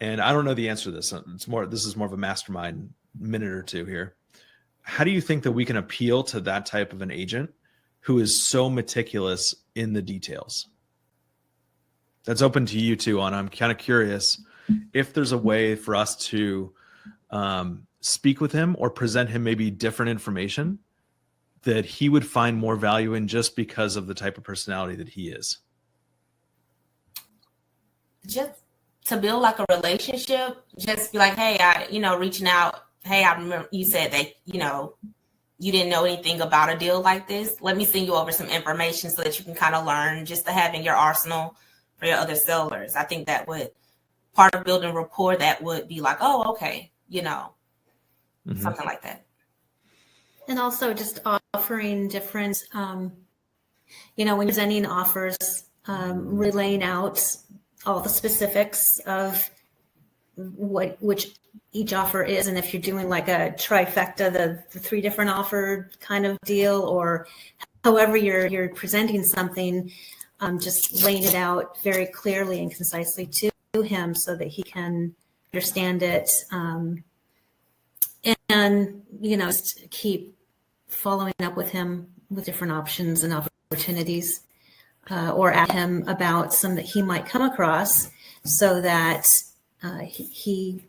And I don't know the answer to this. This is more of a mastermind minute or two here. How do you think that we can appeal to that type of an agent who is so meticulous in the details? That's open to you too, and I'm kind of curious if there's a way for us to speak with him or present him maybe different information that he would find more value in, just because of the type of personality that he is. Just to build like a relationship, just be like, hey, reaching out. Hey, I remember you said that, you didn't know anything about a deal like this. Let me send you over some information so that you can kind of learn, just to have in your arsenal for your other sellers. I think that would, part of building rapport, that would be like, oh, okay, something like that. And also just offering different, when you're presenting offers, relaying out all the specifics of which each offer is. And if you're doing like a trifecta, the 3 different offer kind of deal, or however you're presenting something, just laying it out very clearly and concisely to him so that he can understand it. And, just keep following up with him with different options and opportunities, or ask him about some that he might come across, so that he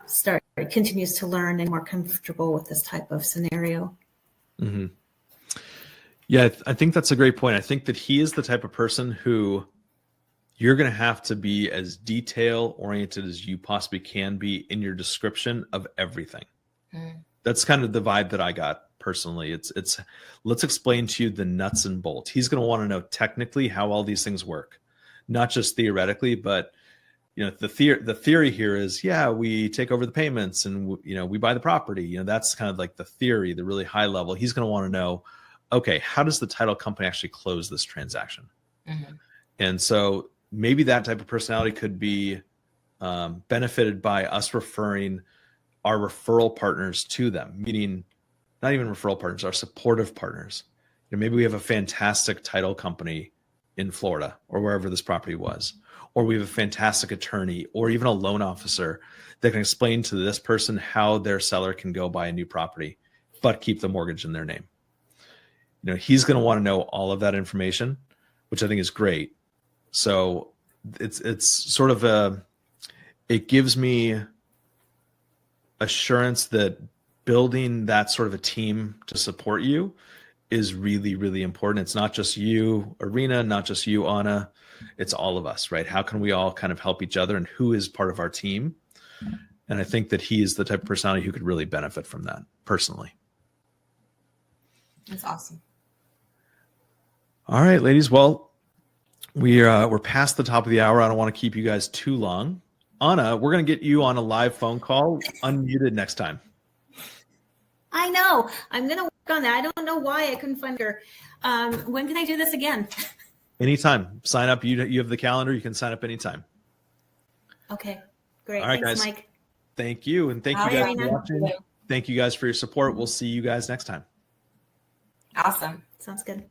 continues to learn and more comfortable with this type of scenario. Yeah, I think that's a great point. I think that he is the type of person who you're going to have to be as detail oriented as you possibly can be in your description of everything. That's kind of the vibe that I got personally. It's let's explain to you the nuts and bolts. He's going to want to know technically how all these things work, not just theoretically, but the theory here is, we take over the payments and we buy the property. That's kind of like the theory, the really high level. He's going to want to know, okay, how does the title company actually close this transaction? And so maybe that type of personality could be benefited by us referring our referral partners to them, meaning not even referral partners, our supportive partners. Maybe we have a fantastic title company in Florida or wherever this property was, or we have a fantastic attorney or even a loan officer that can explain to this person how their seller can go buy a new property, but keep the mortgage in their name. He's going to want to know all of that information, which I think is great. So it's sort of it gives me assurance that building that sort of a team to support you is really, really important. It's not just you, Erina, not just you, Anna. It's all of us, right? How can we all kind of help each other, and who is part of our team? And I think that he is the type of personality who could really benefit from that personally. That's awesome. All right, ladies. Well, we're past the top of the hour. I don't want to keep you guys too long. Anna, we're going to get you on a live phone call, unmuted next time. I know. I'm going to work on that. I don't know why I couldn't find her. When can I do this again? Anytime. Sign up. You have the calendar. You can sign up anytime. Okay, great. All right, Thanks, guys. Mike. Thank you. And thank you guys for watching. Thank you guys for your support. We'll see you guys next time. Awesome. Sounds good.